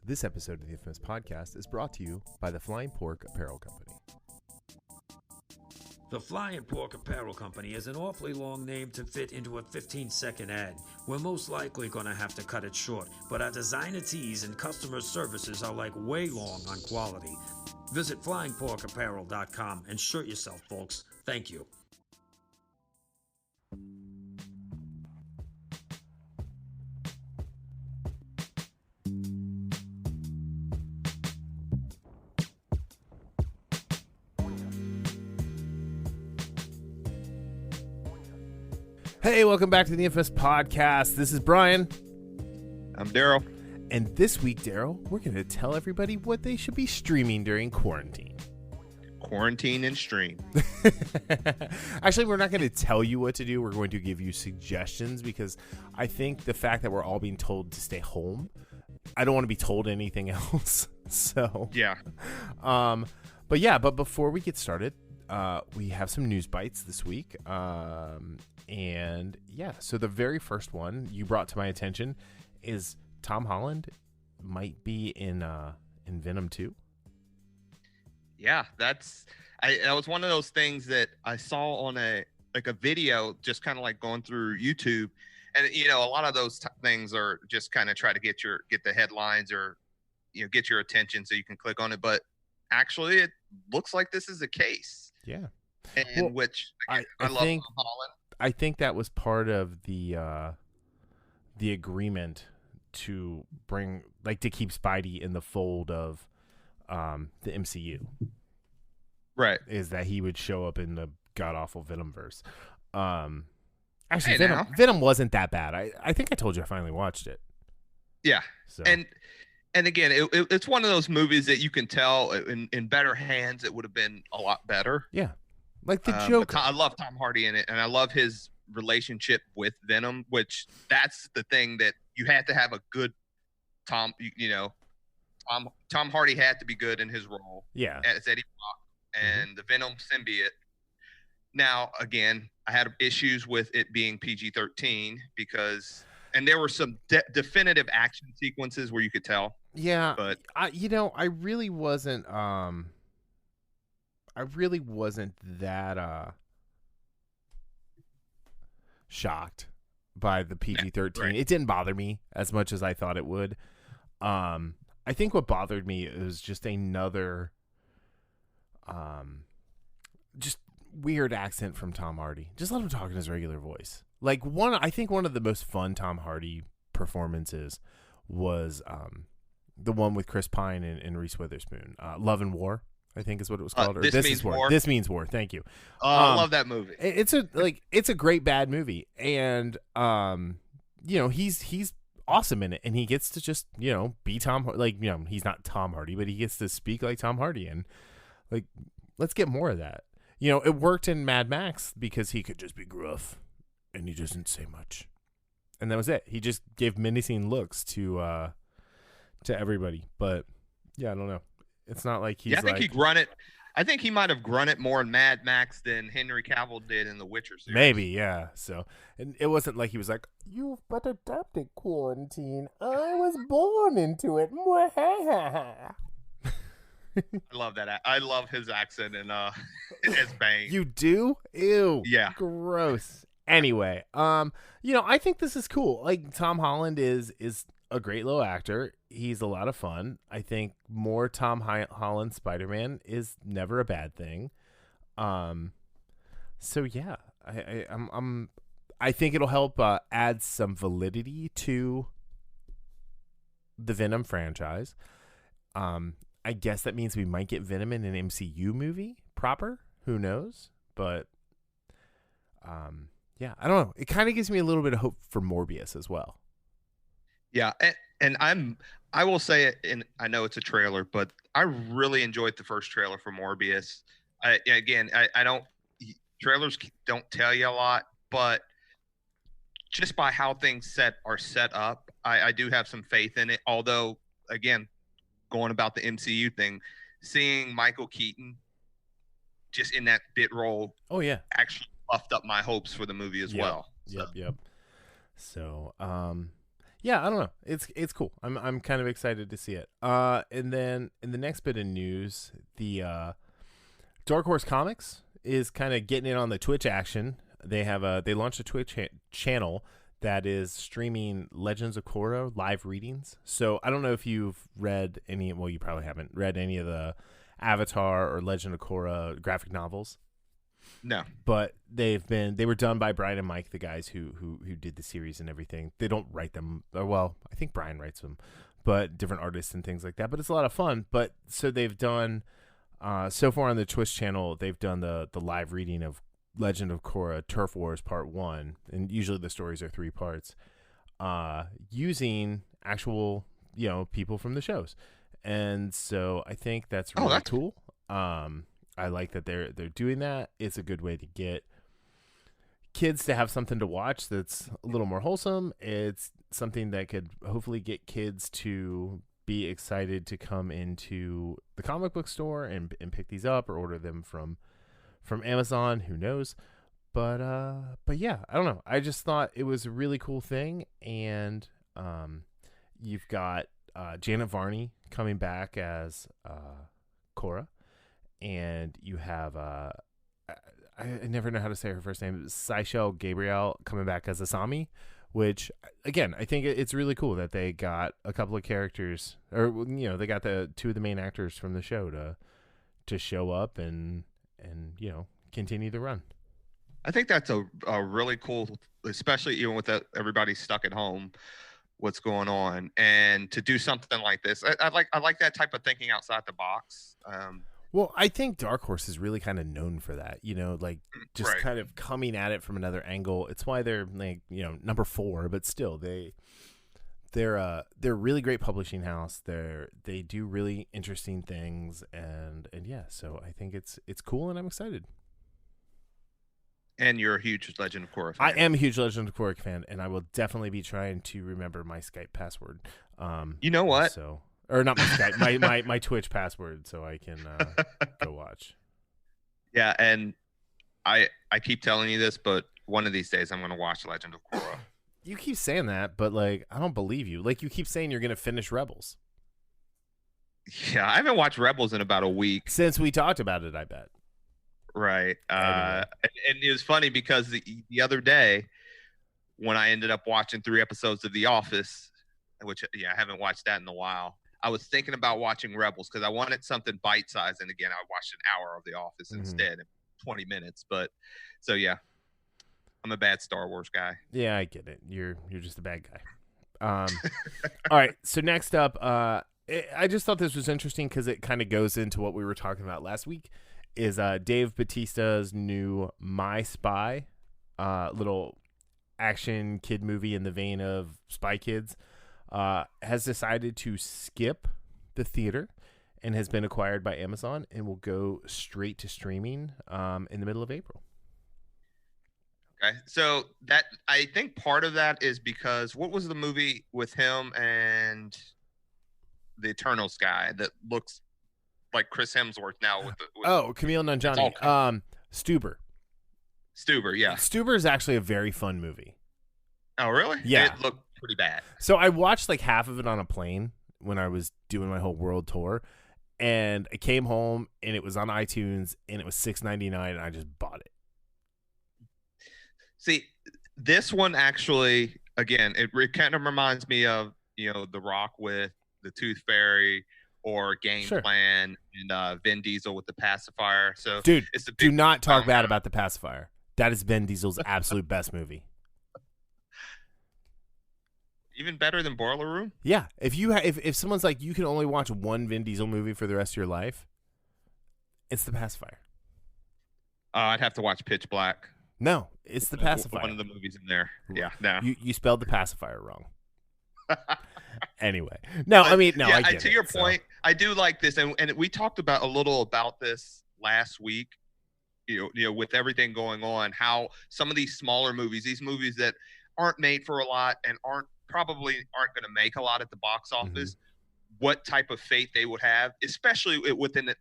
This episode of the Infamous Podcast is brought to you by the Flying Pork Apparel Company. The Flying Pork Apparel Company is an awfully long name to fit into a 15-second ad. We're most likely going to have to cut it short, but our designer tees and customer services are like way long on quality. Visit flyingporkapparel.com and shirt yourself, folks. Thank you. Hey, welcome back to the Infamous Podcast. This is Brian. I'm Darryl. And this week, Darryl, we're going to tell everybody what they should be streaming during quarantine. Quarantine and stream. Actually, we're not going to tell you what to do. We're going to give you suggestions because I think the fact that we're all being told to stay home, I don't want to be told anything else. So, yeah. But before we get started, we have some news bites this week. So the very first one you brought to my attention is Tom Holland might be in Venom 2. Yeah, that was one of those things that I saw on a video, just kind of like going through YouTube, and a lot of those things are just kind of try to get the headlines or get your attention so you can click on it. But actually, it looks like this is the case. Yeah, and which I love Tom Holland. I think that was part of the agreement to bring, to keep Spidey in the fold of the MCU. Right. Is that he would show up in the god-awful Venomverse. Actually, Venom wasn't that bad. I think I told you I finally watched it. Yeah. So. And again, it's one of those movies that you can tell in better hands, it would have been a lot better. Yeah. Like the Joker. I love Tom Hardy in it, and I love his relationship with Venom, which that's the thing that you had to have a good Tom Hardy had to be good in his role. Yeah. As Eddie Brock and the Venom symbiote. Now, again, I had issues with it being PG-13 and there were some definitive action sequences where you could tell. Yeah. But I really wasn't that shocked by the PG-13. Right. It didn't bother me as much as I thought it would. I think what bothered me is just another just weird accent from Tom Hardy. Just let him talk in his regular voice. I think one of the most fun Tom Hardy performances was the one with Chris Pine and Reese Witherspoon. Love and War, I think is what it was called. This Means War. This Means War. Thank you. I love that movie. It's a great bad movie, and he's awesome in it, and he gets to just be Tom. He's not Tom Hardy, but he gets to speak like Tom Hardy, and let's get more of that. It worked in Mad Max because he could just be gruff, and he doesn't say much, and that was it. He just gave menacing looks to everybody, but yeah, I don't know. It's not like he's. Yeah, I think he grunted. I think he might have grunted more in Mad Max than Henry Cavill did in The Witcher series. Maybe, yeah. So, and it wasn't like he was like, "You've but adapted quarantine. I was born into it." I love that. I love his accent and as Bane. You do? Ew. Yeah. Gross. Anyway, I think this is cool. Tom Holland is a great little actor. He's a lot of fun. I think more Tom Holland Spider-Man is never a bad thing. So yeah, I think it'll help add some validity to the Venom franchise. I guess that means we might get Venom in an MCU movie proper. Who knows? But yeah, I don't know. It kind of gives me a little bit of hope for Morbius as well. Yeah, and I will say it, and I know it's a trailer, but I really enjoyed the first trailer for Morbius. Trailers don't tell you a lot, but just by how things are set up, I do have some faith in it. Although, again, going about the MCU thing, seeing Michael Keaton just in that bit role, actually buffed up my hopes for the movie as well. Yep. So, Yeah, I don't know. It's cool. I'm kind of excited to see it. And then in the next bit of news, the Dark Horse Comics is kind of getting in on the Twitch action. They launched a Twitch channel that is streaming Legends of Korra live readings. So I don't know if you've read any. Well, you probably haven't read any of the Avatar or Legend of Korra graphic novels. No, but they were done by Brian and Mike, the guys who did the series and everything. They don't write them, well, I think Brian writes them, but different artists and things like that. But it's a lot of fun. But so they've done so far on the Twitch channel, they've done the live reading of Legend of Korra Turf Wars Part 1, and usually the stories are 3 parts, using actual people from the shows. And so I think that's really cool. I like that they're doing that. It's a good way to get kids to have something to watch that's a little more wholesome. It's something that could hopefully get kids to be excited to come into the comic book store and pick these up or order them from Amazon. Who knows? But yeah, I don't know. I just thought it was a really cool thing. And you've got Janet Varney coming back as Korra. And you have I never know how to say her first name. Seychelle Gabriel coming back as Asami, which again I think it's really cool that they got a couple of characters, or they got the 2 of the main actors from the show to show up and continue the run. I think that's a really cool, especially even with everybody stuck at home, what's going on, and to do something like this. I like that type of thinking outside the box. Well, I think Dark Horse is really kind of known for that, just Right. kind of coming at it from another angle. It's why they're number 4, but still they're a really great publishing house. They do really interesting things, and yeah, so I think it's cool, and I'm excited. And you're a huge Legend of Korra fan. I am a huge Legend of Korra fan, and I will definitely be trying to remember my Skype password. You know what? So. Or not my Skype, my Twitch password, so I can go watch. Yeah, and I keep telling you this, but one of these days I'm going to watch Legend of Korra. You keep saying that, but I don't believe you. You keep saying you're going to finish Rebels. Yeah, I haven't watched Rebels in about a week since we talked about it. I bet. Right. Anyway. And it was funny because the other day when I ended up watching 3 episodes of The Office, which I haven't watched that in a while. I was thinking about watching Rebels because I wanted something bite-sized, and again, I watched an hour of The Office instead in 20 minutes. But so yeah, I'm a bad Star Wars guy. Yeah, I get it. You're just a bad guy. All right. So next up, I just thought this was interesting because it kind of goes into what we were talking about last week. Is Dave Bautista's new My Spy, little action kid movie in the vein of Spy Kids. Has decided to skip the theater and has been acquired by Amazon and will go straight to streaming in the middle of April. Okay, so that I think part of that is because what was the movie with him and the Eternals guy that looks like Chris Hemsworth now? Camille Nanjiani. Stuber. Stuber, yeah. Stuber is actually a very fun movie. Oh, really? Yeah. It looked pretty bad. So I watched half of it on a plane when I was doing my whole world tour, and I came home and it was on iTunes and it was $6.99 and I just bought it. See, this one actually, again, it kind of reminds me of The Rock with the Tooth Fairy or Game Plan and Vin Diesel with the pacifier. So, dude, do not talk bad about the pacifier. That is Vin Diesel's absolute best movie. Even better than Boiler Room? Yeah. If someone's like, you can only watch one Vin Diesel movie for the rest of your life, it's the pacifier. I'd have to watch Pitch Black. No, it's the pacifier. One of the movies in there. Yeah, no. You spelled the pacifier wrong. Anyway. No, I mean, no, yeah, I get to your point, I do like this. And we talked about a little about this last week, with everything going on, how some of these smaller movies, these movies that aren't made for a lot and probably aren't going to make a lot at the box office, what type of fate they would have, especially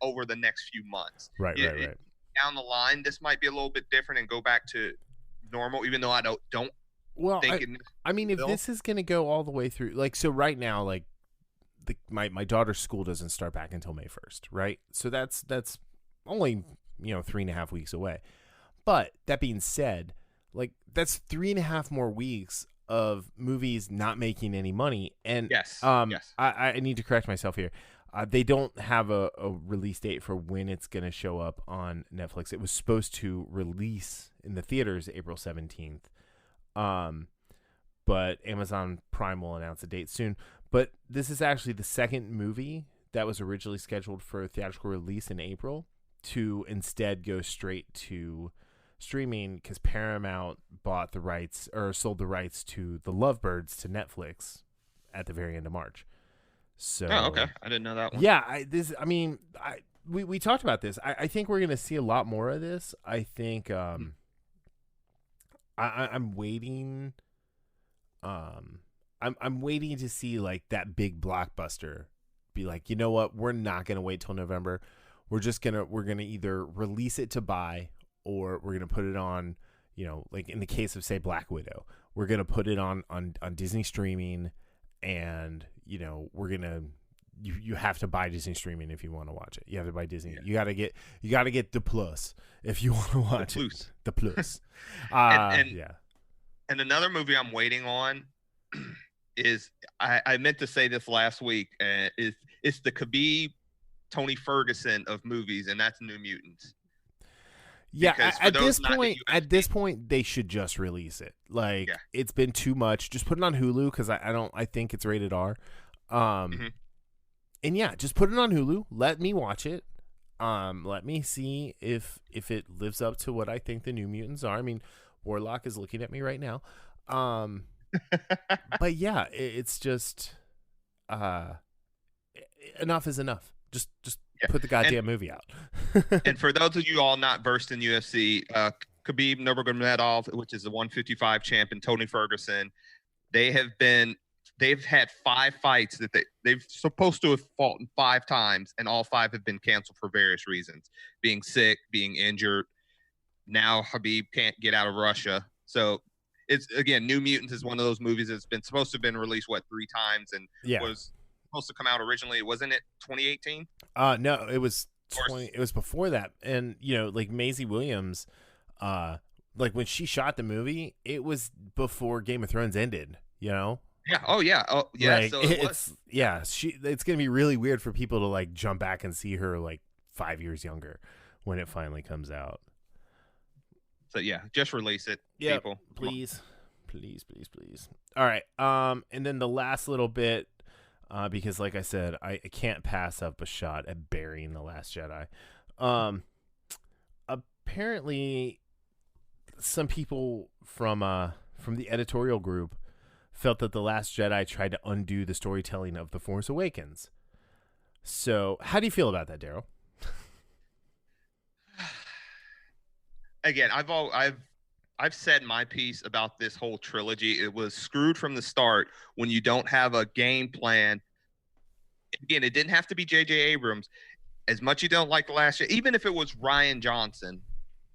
over the next few months. Right. Down the line, this might be a little bit different and go back to normal, even though I don't Well, thinking. I mean, if Bill? this is going to go all the way through, like, so right now, like, my daughter's school doesn't start back until May 1st, right? So that's only 3.5 weeks away. But that being said, like, that's 3.5 more weeks of movies not making any money. And Yes. I need to correct myself here. They don't have a release date for when it's going to show up on Netflix. It was supposed to release in the theaters April 17th. But Amazon Prime will announce a date soon. But this is actually the second movie that was originally scheduled for theatrical release in April to instead go straight to streaming because Paramount bought the rights or sold the rights to The Lovebirds to Netflix at the very end of March. So, okay. I didn't know that one. Yeah, we talked about this. I think we're gonna see a lot more of this. I think I'm waiting. I'm waiting to see like that big blockbuster be like, you know what? We're not gonna wait till November. We're gonna either release it to buy or we're gonna put it on. Like in the case of say Black Widow, we're gonna put it on Disney streaming, and we're gonna. You have to buy Disney streaming if you want to watch it. You have to buy Disney. Yeah. You gotta get the plus if you want to watch it. The plus. And another movie I'm waiting on is I meant to say this last week. It's the Khabib Tony Ferguson of movies, and that's New Mutants. Yeah, at this point, they should just release it. Like it's been too much. Just put it on Hulu because I think it's rated R. And yeah, just put it on Hulu. Let me watch it. Let me see if it lives up to what I think the New Mutants are. I mean, Warlock is looking at me right now. But yeah, it's just enough is enough. Just put the goddamn movie out. And for those of you all not versed in UFC, Khabib Nurmagomedov, which is the 155 champion, Tony Ferguson, they've had 5 fights that they've supposed to have fought 5 times, and all 5 have been canceled for various reasons, being sick, being injured. Now Khabib can't get out of Russia. So it's, again, New Mutants is one of those movies that's been supposed to have been released 3 times and was supposed to come out originally. Wasn't it 2018? No, it was it was before that. And like Maisie Williams, like when she shot the movie, it was before Game of Thrones ended, Yeah. Oh yeah. Oh yeah. Like, so it's gonna be really weird for people to like jump back and see her like 5 years younger when it finally comes out. So yeah, just release it, people. Please. All right. And then the last little bit, because like I said, I can't pass up a shot at burying The Last Jedi. Apparently, some people from the editorial group felt that The Last Jedi tried to undo the storytelling of The Force Awakens. So, how do you feel about that, Darryl? Again, I've said my piece about this whole trilogy. It was screwed from the start when you don't have a game plan. Again, it didn't have to be J.J. Abrams. As much you don't like The Last Jedi, even if it was Rian Johnson,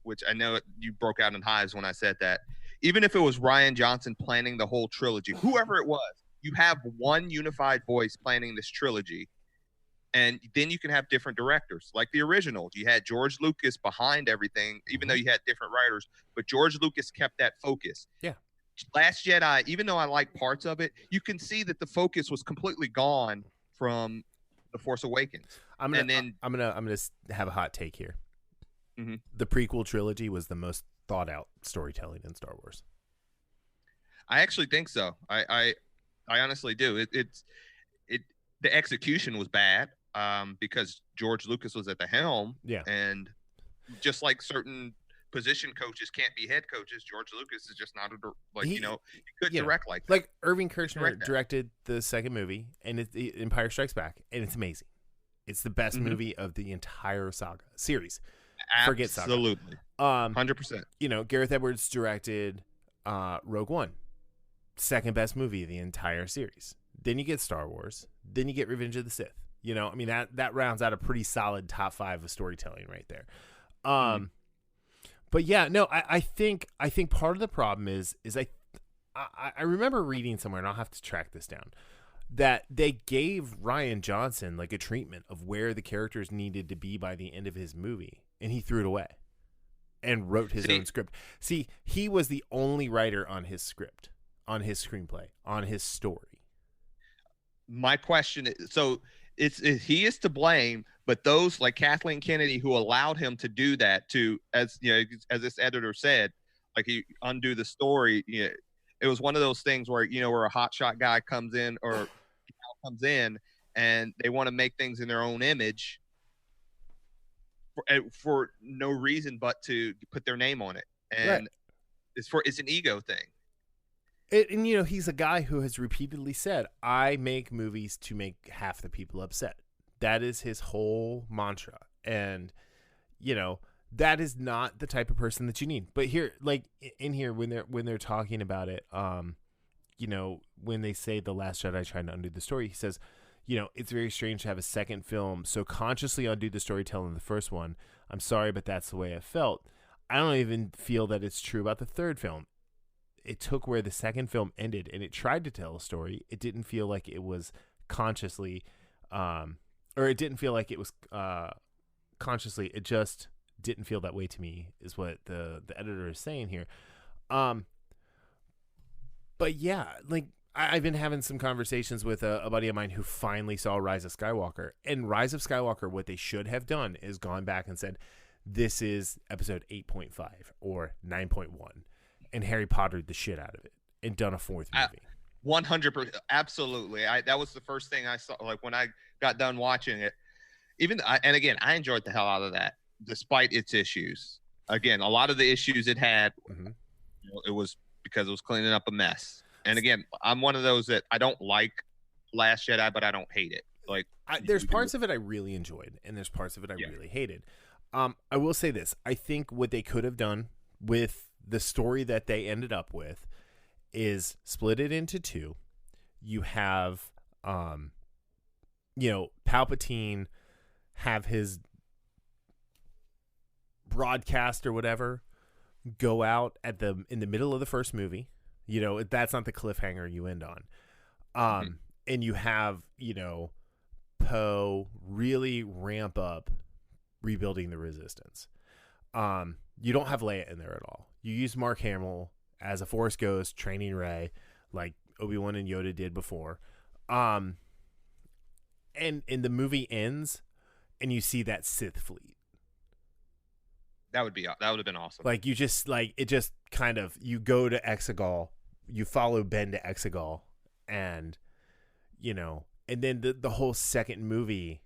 which I know you broke out in hives when I said that. Even if it was Rian Johnson planning the whole trilogy, whoever it was, you have one unified voice planning this trilogy. And then you can have different directors. Like the original, you had George Lucas behind everything, even though you had different writers. But George Lucas kept that focus. Yeah. Last Jedi, even though I like parts of it, you can see that the focus was completely gone from The Force Awakens. I'm gonna have a hot take here. Mm-hmm. The prequel trilogy was the most thought out storytelling in Star Wars. I actually think so. I honestly do. The execution was bad because George Lucas was at the helm. Yeah. And just like certain position coaches can't be head coaches, George Lucas is just not he could direct like that. Like Irving Kershner directed the second movie, and it's Empire Strikes Back, and it's amazing. It's the best movie of the entire saga series. Forget saga. Absolutely. 100%. Gareth Edwards directed Rogue One. Second best movie of the entire series. Then you get Star Wars. Then you get Revenge of the Sith. That rounds out a pretty solid top 5 of storytelling right there. But yeah, no, I think part of the problem is I remember reading somewhere, and I'll have to track this down, that they gave Rian Johnson like a treatment of where the characters needed to be by the end of his movie, and he threw it away and wrote his own script. See, he was the only writer on his script, on his screenplay, on his story. My question is, so he is to blame, but those like Kathleen Kennedy who allowed him to do that, to, as you know, as this editor said, like he undo the story. You know, it was one of those things where, you know, where a hotshot guy comes in or comes in and they want to make things in their own image for no reason but to put their name on it, and right. It's an ego thing. And you know, he's a guy who has repeatedly said, I make movies to make half the people upset. That is his whole mantra. And, you know, that is not the type of person that you need. But here, like in here, when they're talking about it, you know, when they say The Last Jedi trying to undo the story, he says, you know, it's very strange to have a second film so consciously undo the storytelling in the first one. I'm sorry, but that's the way I felt. I don't even feel that it's true about the third film. It took where the second film ended and it tried to tell a story. It didn't feel like it was consciously, or it didn't feel like it was consciously. It just didn't feel that way to me, is what the editor is saying here. But yeah, like I've been having some conversations with a buddy of mine who finally saw Rise of Skywalker. And Rise of Skywalker, what they should have done is gone back and said, this is episode 8.5 or 9.1. And Harry Pottered the shit out of it and done a fourth movie. 100%. Absolutely. That was the first thing I saw, like when I got done watching it. And again, I enjoyed the hell out of that, despite its issues. Again, a lot of the issues it had, you know, it was because it was cleaning up a mess. And again, I'm one of those that I don't like Last Jedi, but I don't hate it. Like there's parts of it I really enjoyed, and there's parts of it I really hated. I will say this. I think what they could have done with the story that they ended up with is split it into two. You have, you know, Palpatine have his broadcast or whatever go out in the middle of the first movie. You know, that's not the cliffhanger you end on. And you have, you know, Poe really ramp up rebuilding the Resistance. You don't have Leia in there at all. You use Mark Hamill as a Force Ghost training Rey, like Obi-Wan and Yoda did before. And the movie ends, and you see that Sith fleet. That would have been awesome. Like you just kind of, you go to Exegol, you follow Ben to Exegol, and you know, and then the whole second movie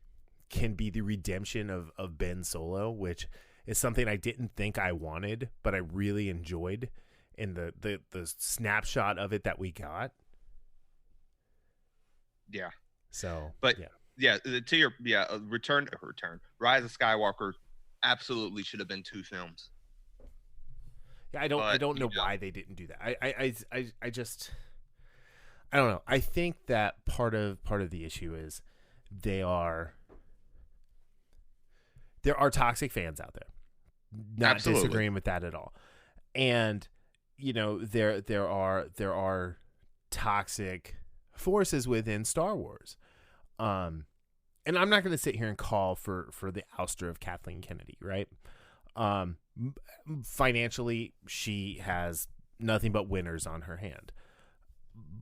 can be the redemption of Ben Solo, which is something I didn't think I wanted, but I really enjoyed in the snapshot of it that we got. Yeah. So, but to your return. Rise of Skywalker absolutely should have been 2 films. Yeah, I don't know why they didn't do that. I just I don't know. I think that part of the issue is there are toxic fans out there. Not Absolutely. disagreeing with that at all. And you know, there are toxic forces within Star Wars. And I'm not going to sit here and call for the ouster of Kathleen Kennedy, right? Financially, she has nothing but winners on her hand.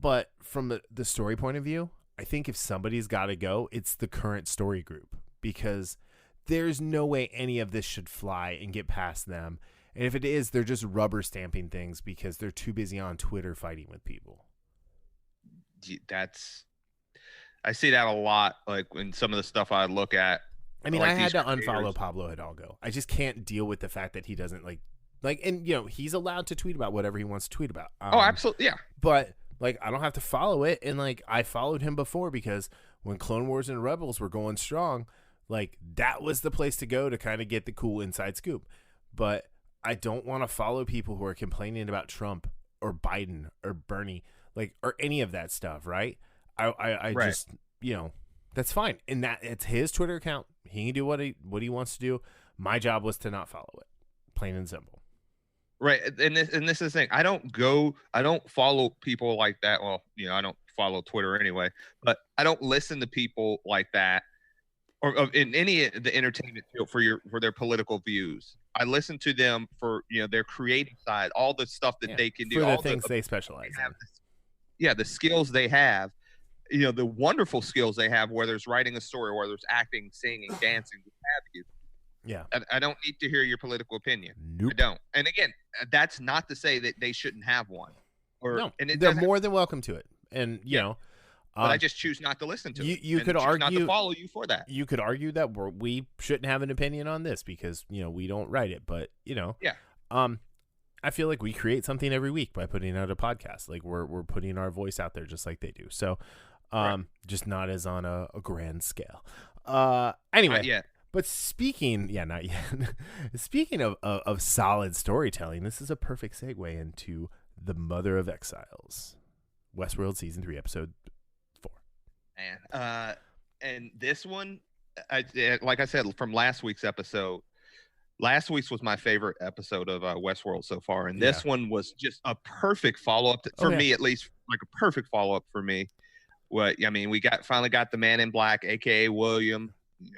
But from the story point of view, I think if somebody's got to go, it's the current story group, because there's no way any of this should fly and get past them. And if it is, they're just rubber stamping things because they're too busy on Twitter fighting with people. I see that a lot, like in some of the stuff I look at. I mean, like I had to creators. unfollow Pablo Hidalgo. I just can't deal with the fact that he doesn't like, and you know, he's allowed to tweet about whatever he wants to tweet about. Oh, absolutely, yeah. But like, I don't have to follow it, and like, I followed him before because when Clone Wars and Rebels were going strong, like that was the place to go to kind of get the cool inside scoop. But I don't want to follow people who are complaining about Trump or Biden or Bernie, like, or any of that stuff, right? I Right. just, you know, that's fine. And that it's his Twitter account. He can do what he wants to do. My job was to not follow it. Plain and simple. Right. And this is the thing. I don't follow people like that. Well, I don't follow Twitter anyway, but I don't listen to people like that or in any of the entertainment field for their political views. I listen to them for, their creative side, all the stuff that Yeah, they can do, for the all the things they specialize have, in. yeah, the skills they have, the wonderful skills they have, whether it's writing a story, whether it's acting, singing, dancing, what have you. Yeah. I don't need to hear your political opinion. Nope. I don't. And again, that's not to say that they shouldn't have one. No, and it they're doesn't. more than welcome to it. And But I just choose not to listen to it. You could choose argue not to follow you for that. You could argue that we shouldn't have an opinion on this because we don't write it. But Yeah. I feel like we create something every week by putting out a podcast. Like we're putting our voice out there just like they do. So, Right. just not as on a grand scale. Anyway. Not yet. But speaking of solid storytelling, this is a perfect segue into the Mother of Exiles, Westworld season 3, episode 4. And this one, like I said from last week's episode, last week's was my favorite episode of Westworld so far, and this one was just a perfect follow up for me, at least, like a perfect follow up for me. We finally got the Man in Black, aka William.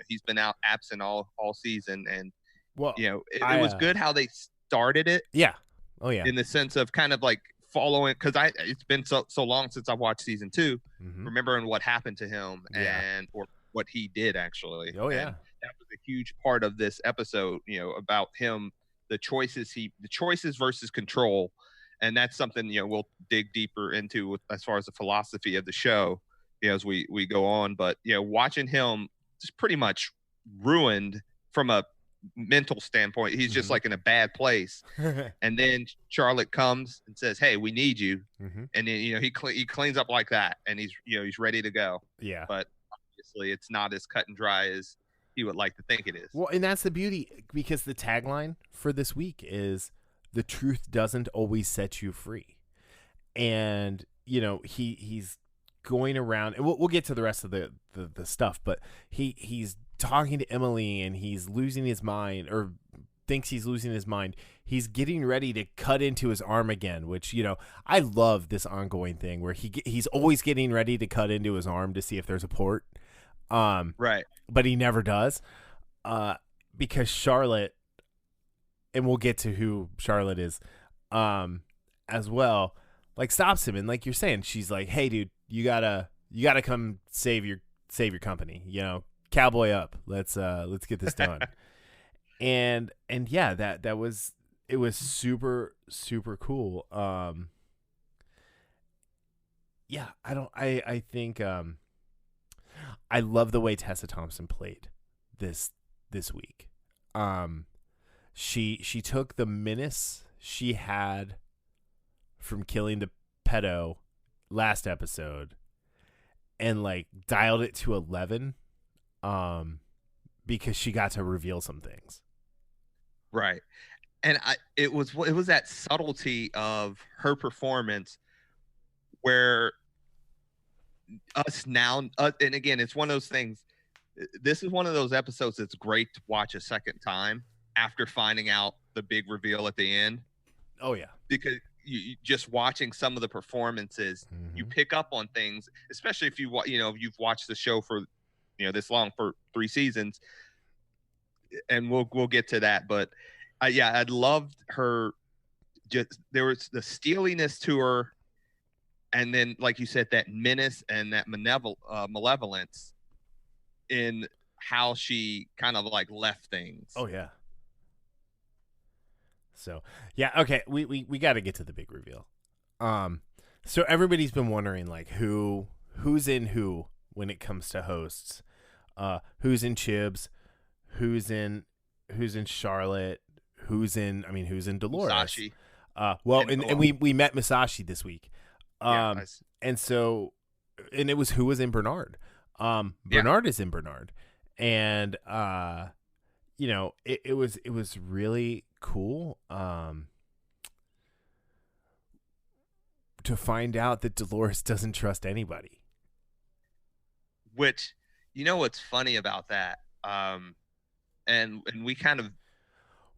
He's been absent all season, and it was good how they started it. Yeah. Oh yeah. In the sense of kind of like following, because it's been so long since I've watched season 2, remembering what happened to him or what he did actually. Oh yeah. And that was a huge part of this episode. About him, the choices versus control, and that's something we'll dig deeper into as far as the philosophy of the show as we go on. But watching him just pretty much ruined from a mental standpoint. He's just like in a bad place. And then Charlotte comes and says, "Hey, we need you." And then he cleans up like that, and he's ready to go. Yeah. But obviously, it's not as cut and dry as he would like to think it is. Well, and that's the beauty, because the tagline for this week is "The truth doesn't always set you free," and he's going around, and we'll get to the rest of the stuff, but he's talking to Emily, and he's losing his mind, or thinks he's losing his mind. He's getting ready to cut into his arm again, which I love this ongoing thing where he's always getting ready to cut into his arm to see if there's a port, right, but he never does, because Charlotte, and we'll get to who Charlotte is as well, like stops him, and like you're saying, she's like, "Hey dude, you gotta come save your company, cowboy up, let's get this done." and yeah, it was super super cool. I think I love the way Tessa Thompson played this week. She took the menace she had from killing the pedo last episode and like dialed it to 11, because she got to reveal some things. Right. And it was that subtlety of her performance where and again, it's one of those things. This is one of those episodes that's great to watch a second time after finding out the big reveal at the end. Oh yeah. Because you just watching some of the performances, you pick up on things, especially if you've watched the show for this long, for 3 seasons, and we'll get to that. But I loved her. Just there was the steeliness to her, and then like you said, that menace and that malevolence in how she kind of like left things. Oh yeah. So yeah, okay, we got to get to the big reveal. So everybody's been wondering like who's in who when it comes to hosts. Who's in Chibs? Who's in Charlotte? Who's in Dolores? Musashi. And we met Musashi this week. Nice. And so, and it was who was in Bernard. Bernard is in Bernard, and it was really cool to find out that Dolores doesn't trust anybody. Which, what's funny about that, and we kind of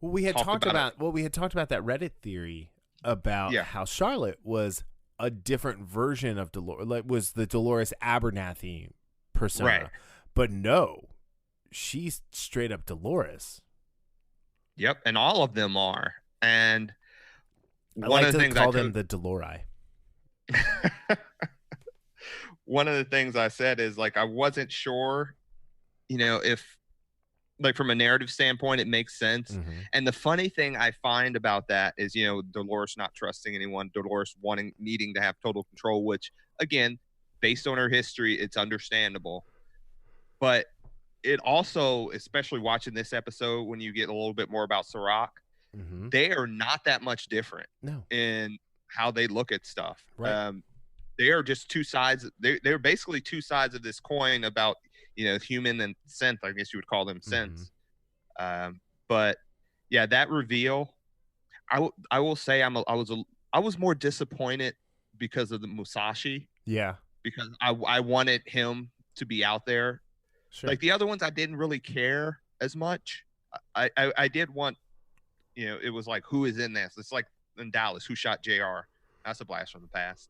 Well, we had talked about that Reddit theory about Yeah. how Charlotte was a different version of Dolores, like was the Dolores Abernathy persona. Right. But no, she's straight up Dolores. Yep, and all of them are. And I one like of the to things call them the Dolori. one of the things I said is like I wasn't sure, if like from a narrative standpoint it makes sense. Mhm. And the funny thing I find about that is, Dolores not trusting anyone, Dolores needing to have total control, which again, based on her history, it's understandable. But it also, especially watching this episode, when you get a little bit more about Sirach, Mhm. they are not that much different No. in how they look at stuff. Right. They are just two sides. They're basically two sides of this coin about, human and synth. I guess you would call them synths. But yeah, that reveal, I will say I was more disappointed because of the Musashi, Yeah. because I wanted him to be out there. Sure. Like the other ones, I didn't really care as much. I did want, it was like, who is in this? It's like in Dallas, who shot JR? That's a blast from the past.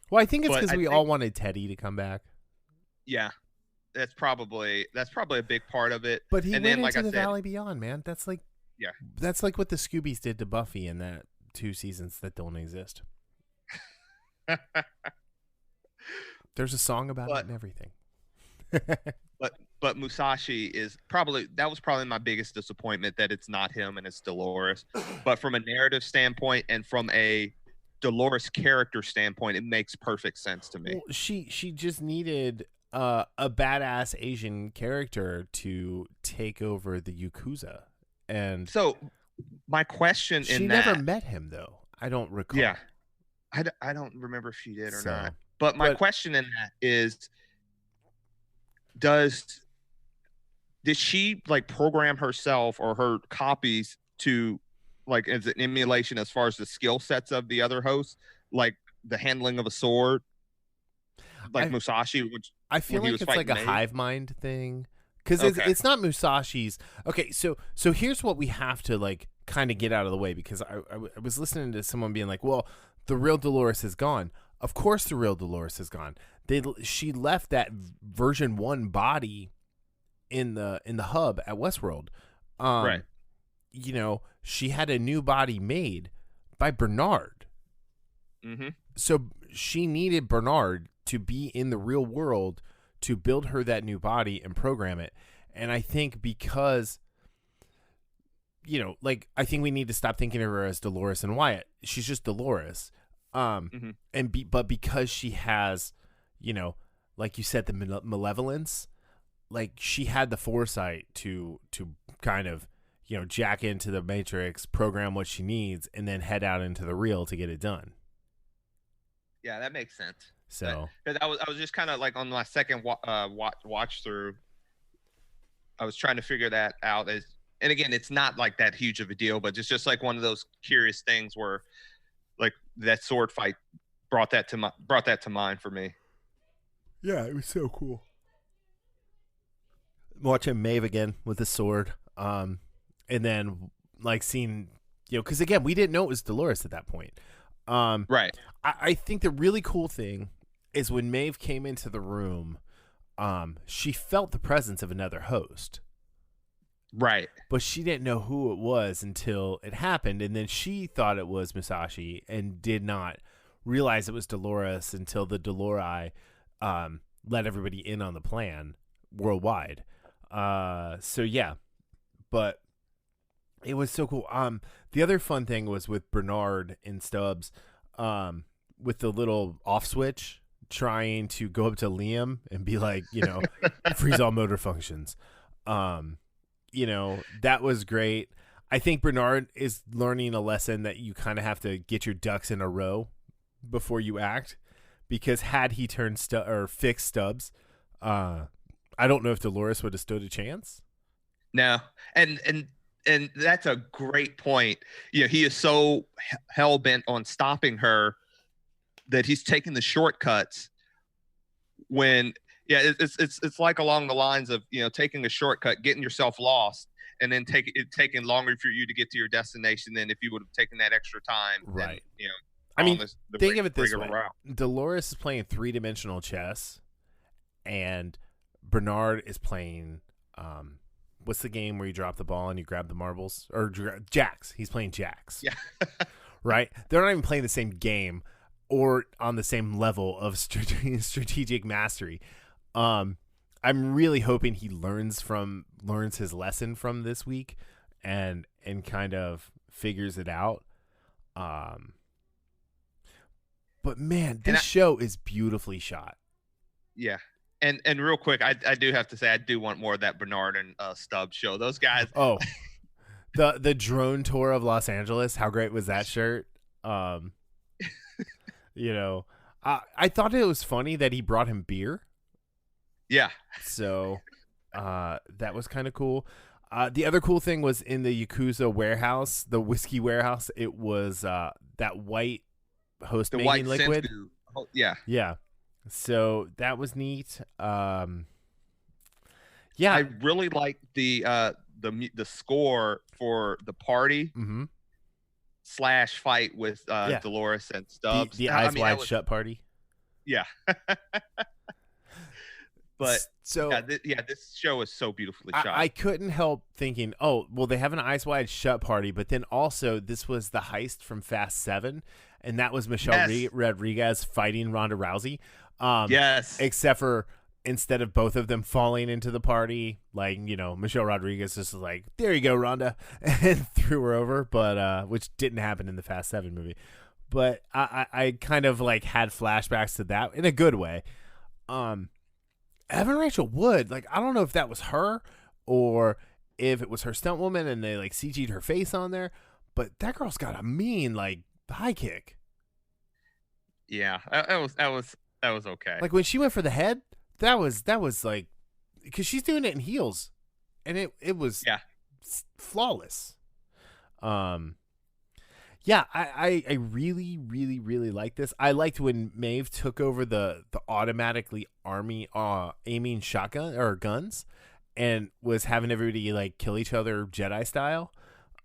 Well, I think it's but because I we think- all wanted Teddy to come back. Yeah, that's probably a big part of it. But he And went then, like into I the said- Valley Beyond, man. That's like what the Scoobies did to Buffy in that 2 seasons that don't exist. There's a song about it and everything. But Musashi was probably my biggest disappointment, that it's not him and it's Dolores. But from a narrative standpoint and from a Dolores character standpoint, it makes perfect sense to me. Well, she just needed a badass Asian character to take over the Yakuza, and So my question she in never that, met him though. I don't recall. yeah, I don't remember if she did or So, not. But my question in that is, did she like program herself or her copies to, like, as an emulation as far as the skill sets of the other hosts, like the handling of a sword, like Musashi? Which I feel when he like was it's like a fighting Maeve? hive mind thing, because Okay. it's not Musashi's. Okay, so here's what we have to like kind of get out of the way, because I was listening to someone being like, well, the real Dolores is gone. Of course the real Dolores is gone. She left that version 1 body in the hub at Westworld. Right. She had a new body made by Bernard. Mm-hmm. So she needed Bernard to be in the real world to build her that new body and program it. And I think because, I think we need to stop thinking of her as Dolores and Wyatt. She's just Dolores. But because she has, like you said, the malevolence, like she had the foresight to kind of, jack into the Matrix, program what she needs, and then head out into the real to get it done. Yeah, that makes sense. So, because I was just kind of like on my second watch through, I was trying to figure that out. And again, it's not like that huge of a deal, but it's just like one of those curious things where, like, that sword fight brought that to mind for me. yeah, it was so cool. Watching Maeve again with the sword, and then like seeing, because again, we didn't know it was Dolores at that point. Right. I think the really cool thing is when Maeve came into the room, she felt the presence of another host. Right. But she didn't know who it was until it happened, and then she thought it was Musashi and did not realize it was Dolores until the Dolori let everybody in on the plan worldwide. So yeah, but it was so cool. The other fun thing was with Bernard and Stubbs, with the little off switch, trying to go up to Liam and be like, freeze all motor functions. That was great. I think Bernard is learning a lesson that you kind of have to get your ducks in a row before you act, because had he turned fixed Stubbs, I don't know if Dolores would have stood a chance. No, and that's a great point. He is so hell bent on stopping her that he's taking the shortcuts. When it's like along the lines of taking a shortcut, getting yourself lost, and then taking longer for you to get to your destination than if you would have taken that extra time. Right. Then, I mean, the think of it this way: route. Dolores is playing 3-dimensional chess, and Bernard is playing. What's the game where you drop the ball and you grab the marbles? Or jacks. He's playing jacks. Yeah. Right? They're not even playing the same game or on the same level of strategic mastery. I'm really hoping he learns his lesson from this week and kind of figures it out. But man, this show is beautifully shot. Yeah. And real quick, I do have to say I do want more of that Bernard and Stubbs show. Those guys. Oh, the drone tour of Los Angeles. How great was that shirt? I thought it was funny that he brought him beer. Yeah. So that was kind of cool. The other cool thing was in the Yakuza warehouse, the whiskey warehouse. It was that white host-making liquid. Oh, yeah. Yeah. So that was neat. Yeah, I really like the score for the party / fight with Dolores and Stubbs. The Eyes Wide Shut party. Yeah. But this show is so beautifully shot. I couldn't help thinking, oh, well, they have an Eyes Wide Shut party, but then also this was the heist from Fast 7, and that was Michelle Rodriguez fighting Ronda Rousey. Yes. Except for instead of both of them falling into the party, like, Michelle Rodriguez just was like, there you go, Ronda, and threw her over, but which didn't happen in the Fast 7 movie. But I kind of like had flashbacks to that in a good way. Evan Rachel Wood, like, I don't know if that was her or if it was her stunt woman and they like CG'd her face on there, but that girl's got a mean like high kick. Yeah, that was okay. Like when she went for the head, that was like, because she's doing it in heels, and it was flawless. Yeah, I really, really, really like this. I liked when Maeve took over the automatically aiming shotgun or guns, and was having everybody like kill each other Jedi style.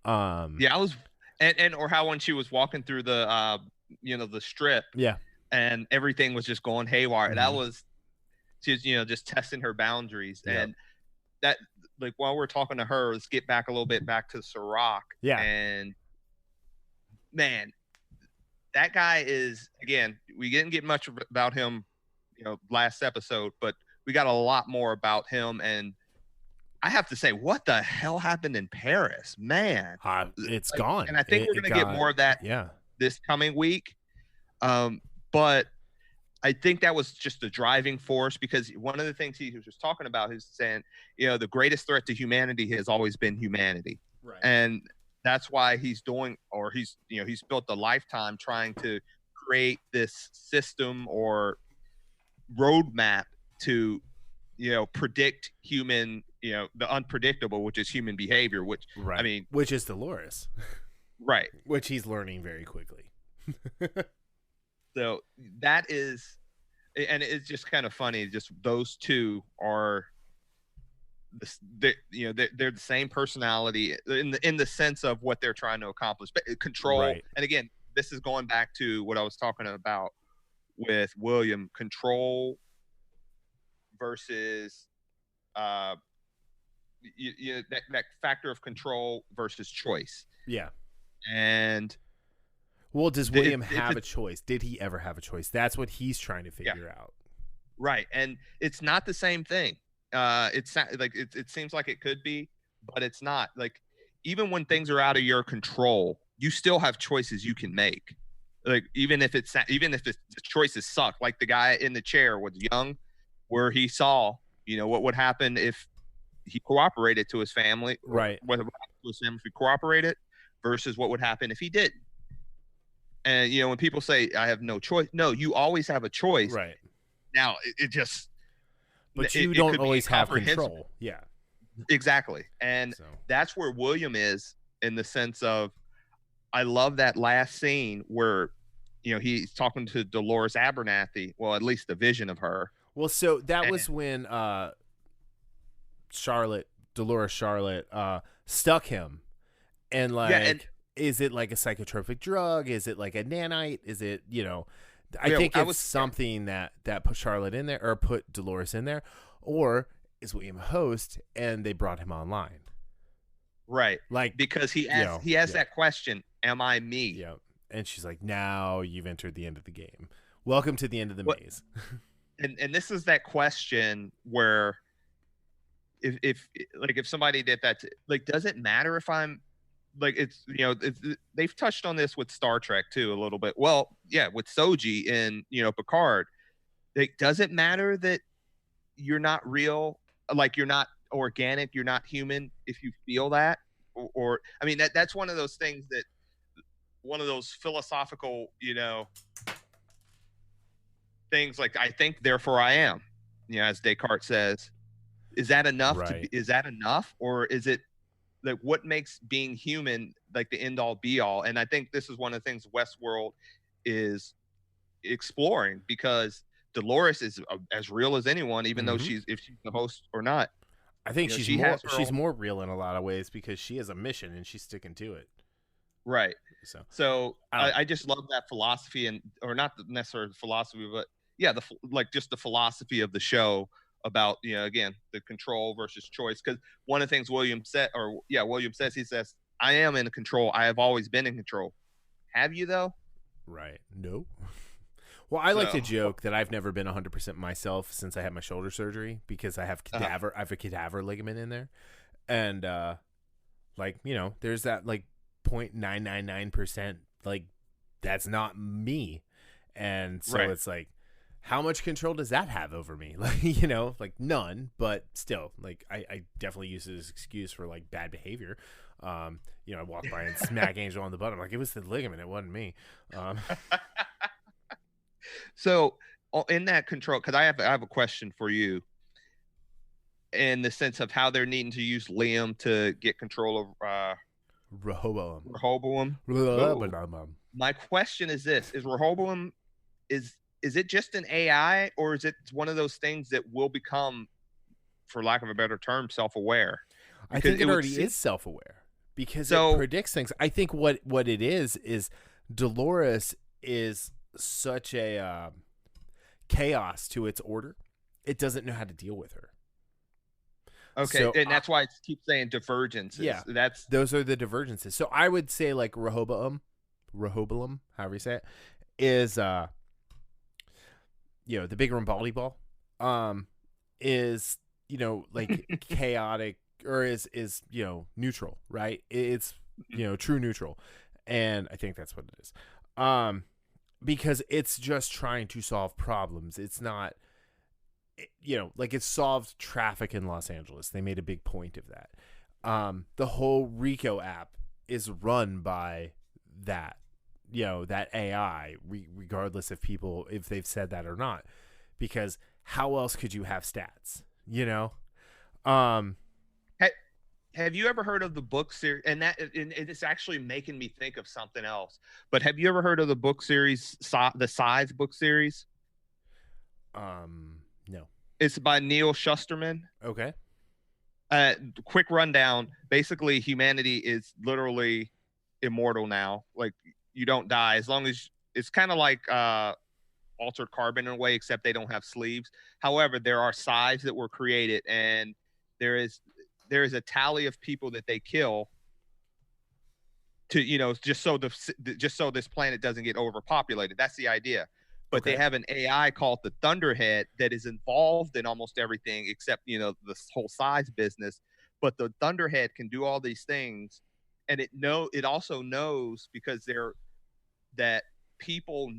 Yeah, I was, or how when she was walking through the the strip. Yeah. And everything was just going haywire. That was, she was, just testing her boundaries. Yep. And that, like, while we're talking to her, let's get back a little bit back to Sirach. Yeah. And man, that guy is, again, we didn't get much about him, last episode, but we got a lot more about him. And I have to say, what the hell happened in Paris, man? It's gone. And I think we're going to get more of that this coming week. But I think that was just the driving force, because one of the things he was just talking about is saying, the greatest threat to humanity has always been humanity. Right. And that's why he's built a lifetime trying to create this system or roadmap to, predict human, the unpredictable, which is human behavior, which, right. I mean, which is Dolores. Right. Which he's learning very quickly. So that is, and it's just kind of funny. Just those two are, they're the same personality in the sense of what they're trying to accomplish. But control, right. And again, this is going back to what I was talking about with William. Control versus, that factor of control versus choice. Yeah, and. Well, does William have a choice? Did he ever have a choice? That's what he's trying to figure out. Right. And it's not the same thing. It's like it seems like it could be, but it's not. Like, even when things are out of your control, you still have choices you can make. Like, even if the choices suck, like the guy in the chair was young, where he saw, what would happen if he cooperated to his family, right? What would happen to his family if he cooperated versus what would happen if he didn't. And, when people say, I have no choice, no, you always have a choice. Right. Now, it just. But you don't always have control. Yeah. Exactly. And that's where William is, in the sense of, I love that last scene where, he's talking to Dolores Abernathy. Well, at least the vision of her. Well, so that was when Charlotte Dolores Charlotte stuck him, and like, is it like a psychotropic drug? Is it like a nanite? Is it, I think it's something that put Charlotte in there or put Dolores in there, or is William a host and they brought him online? Right. Like, because he asked that question, am I me? Yeah. And she's like, now you've entered the end of the game. Welcome to the end of the maze. And this is that question where if somebody did that, like, does it matter if I'm like, they've touched on this with Star Trek too a little bit. Well, yeah, with Soji in, Picard, like, does it matter that you're not real? Like, you're not organic, you're not human if you feel that? Or I mean, that's one of those things that, one of those philosophical, things, like, I think, therefore I am, as Descartes says. Is that enough? Right. Is that enough? Or is it like, what makes being human like the end all be all? And I think this is one of the things Westworld is exploring, because Dolores is as real as anyone, even though if she's the host or not. I think she's more real in a lot of ways, because she has a mission and she's sticking to it. Right. So I just love that philosophy, or not necessarily philosophy, but yeah, just the philosophy of the show about, again, the control versus choice. Because one of the things William says, he says, I am in control. I have always been in control. Have you though? Right. No. Well, I like to joke that I've never been 100% myself since I had my shoulder surgery, because I have I have a cadaver ligament in there, and there's that like 0.999%, like, that's not me, and so it's like, how much control does that have over me? Like, like, none, but still, like, I definitely use it as an excuse for like bad behavior. I walk by and smack Angel on the butt. I'm like, it was the ligament, it wasn't me. So in that control, because I have a question for you, in the sense of how they're needing to use Liam to get control of Rehoboam. My question is this: is Rehoboam, is it just an AI, or is it one of those things that will become, for lack of a better term, self-aware? I think it already is self-aware, because it predicts things. I think what it is Dolores is such a chaos to its order. It doesn't know how to deal with her. Okay, so, and that's why I keep saying divergences. Yeah, those are the divergences. So I would say, like, Rehoboam, however you say it, is the big Rambaldi ball, is like chaotic, or is neutral, right? It's true neutral, and I think that's what it is. Because it's just trying to solve problems. It's not, like, it solved traffic in Los Angeles. They made a big point of that. The whole Rico app is run by that, that AI, regardless of people, if they've said that or not, because how else could you have stats, Have you ever heard of the book series? And it's actually making me think of something else. But have you ever heard of the book series, the Size book series? No. It's by Neil Shusterman. Okay. Quick rundown. Basically, humanity is literally immortal now. Like, you don't die as long as it's kind of like Altered Carbon in a way, except they don't have sleeves. However, there are Size that were created, and there is a tally of people that they kill to, just so this planet doesn't get overpopulated. That's the idea. But They have an AI called the Thunderhead that is involved in almost everything except, this whole Size business. But the Thunderhead can do all these things, and it also knows, because that people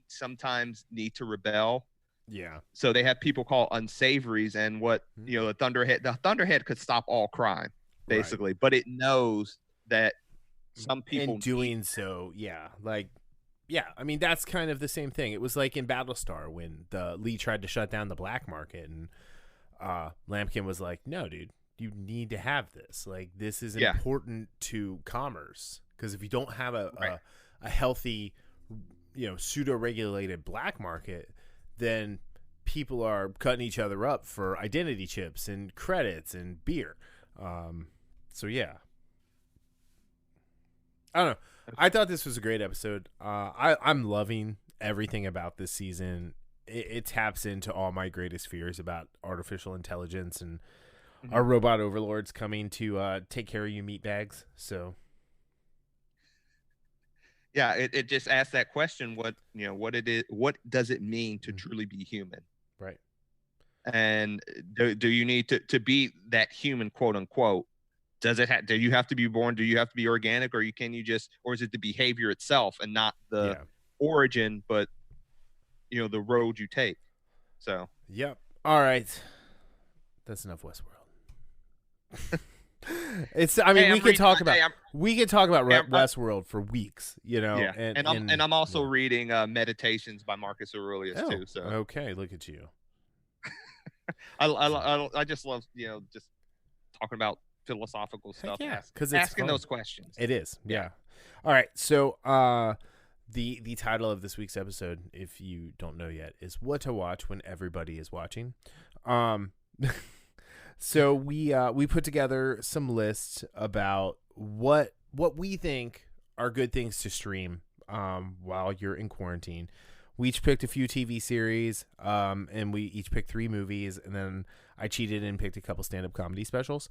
sometimes need to rebel. Yeah. So they have people called unsavories, and what the Thunderhead could stop all crime, basically, right. But it knows that some people in doing so, I mean, that's kind of the same thing. It was like in Battlestar when the Lee tried to shut down the black market, and Lampkin was like, "No, dude, you need to have this. Like, this is important to commerce, because if you don't have a healthy, pseudo-regulated black market, then people are cutting each other up for identity chips and credits and beer." So yeah, I don't know. I thought this was a great episode. I'm loving everything about this season. It taps into all my greatest fears about artificial intelligence and our robot overlords coming to take care of you meatbags. So yeah, it just asks that question: what it is? What does it mean to truly be human? right. And do you need to be that human, quote unquote? Do you have to be born? Do you have to be organic, or or is it the behavior itself and not the origin, but the road you take? So Yep. All right. That's enough Westworld. We could talk about Westworld for weeks, Yeah, and I'm also reading Meditations by Marcus Aurelius too. So okay, look at you. I just love just talking about philosophical stuff. Yeah, because asking those questions. It is. Yeah. All right. So the title of this week's episode, if you don't know yet, is "What to Watch When Everybody Is Watching." So we put together some lists about what we think are good things to stream while you're in quarantine. We each picked a few TV series, and we each picked 3 movies, and then I cheated and picked a couple stand-up comedy specials.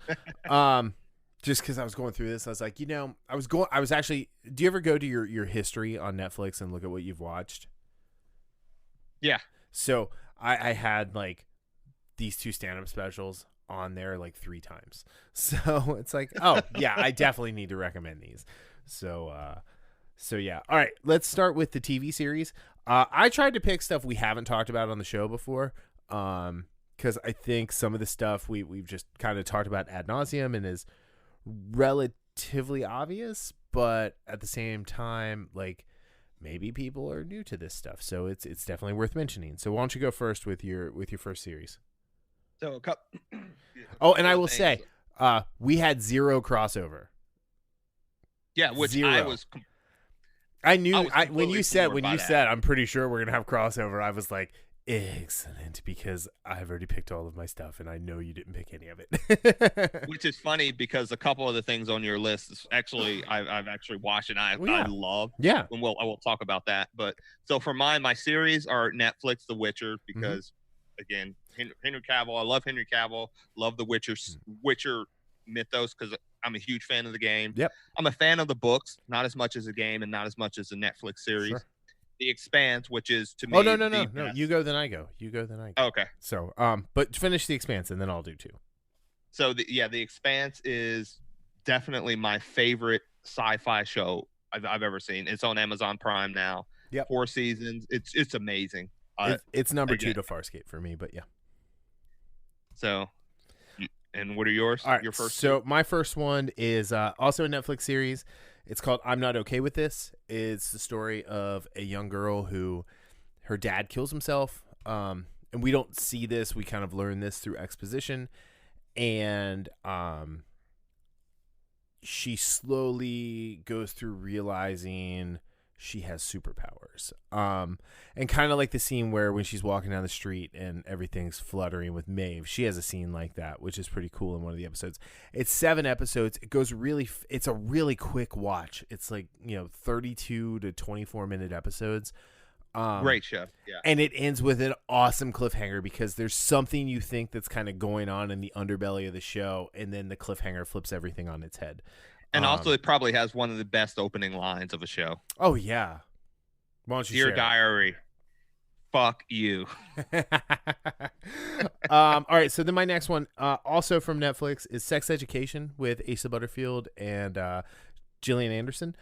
Just because I was going through this, I was like, I was actually. Do you ever go to your history on Netflix and look at what you've watched? Yeah. So I had like these 2 stand-up specials on there like 3 times. So it's like, oh yeah, I definitely need to recommend these. So yeah. All right, let's start with the TV series. I tried to pick stuff we haven't talked about on the show before, because I think some of the stuff we've just kind of talked about ad nauseum and is relatively obvious, but at the same time, like maybe people are new to this stuff, so it's definitely worth mentioning. So why don't you go first with your first series? So and I will say, we had 0 crossover. Yeah, which 0. I knew when you said I'm pretty sure we're gonna have crossover. I was like, excellent, because I've already picked all of my stuff, and I know you didn't pick any of it. Which is funny because a couple of the things on your list is actually I've actually watched and I love. Yeah, and I will talk about that. But so for my series are Netflix, The Witcher, because again, Henry Cavill. I love Henry Cavill. Love the Witcher mythos because I'm a huge fan of the game. Yep. I'm a fan of the books, not as much as the game and not as much as the Netflix series. Sure. The Expanse, which is to me. Oh no! You go, then I go. Okay. So, but finish The Expanse, and then I'll do too. So the Expanse is definitely my favorite sci-fi show I've ever seen. It's on Amazon Prime now. Yep. 4 seasons. It's amazing. It's number 2 to Farscape for me, but yeah. So, and what are yours? All right, your first. So my first one is also a Netflix series. It's called "I'm Not Okay with This." It's the story of a young girl who her dad kills himself, and we don't see this. We kind of learn this through exposition, and she slowly goes through realizing she has superpowers, and kind of like the scene where when she's walking down the street and everything's fluttering with Maeve, she has a scene like that, which is pretty cool in one of the episodes. It's 7 episodes. It goes it's a really quick watch. It's like 32 to 24 minute episodes. Great show. Yeah, and it ends with an awesome cliffhanger because there's something you think that's kind of going on in the underbelly of the show, and then the cliffhanger flips everything on its head. And also, it probably has one of the best opening lines of a show. Oh, yeah. Why don't you Dear Diary, fuck you. All right, so then my next one, also from Netflix, is Sex Education with Asa Butterfield and Gillian Anderson.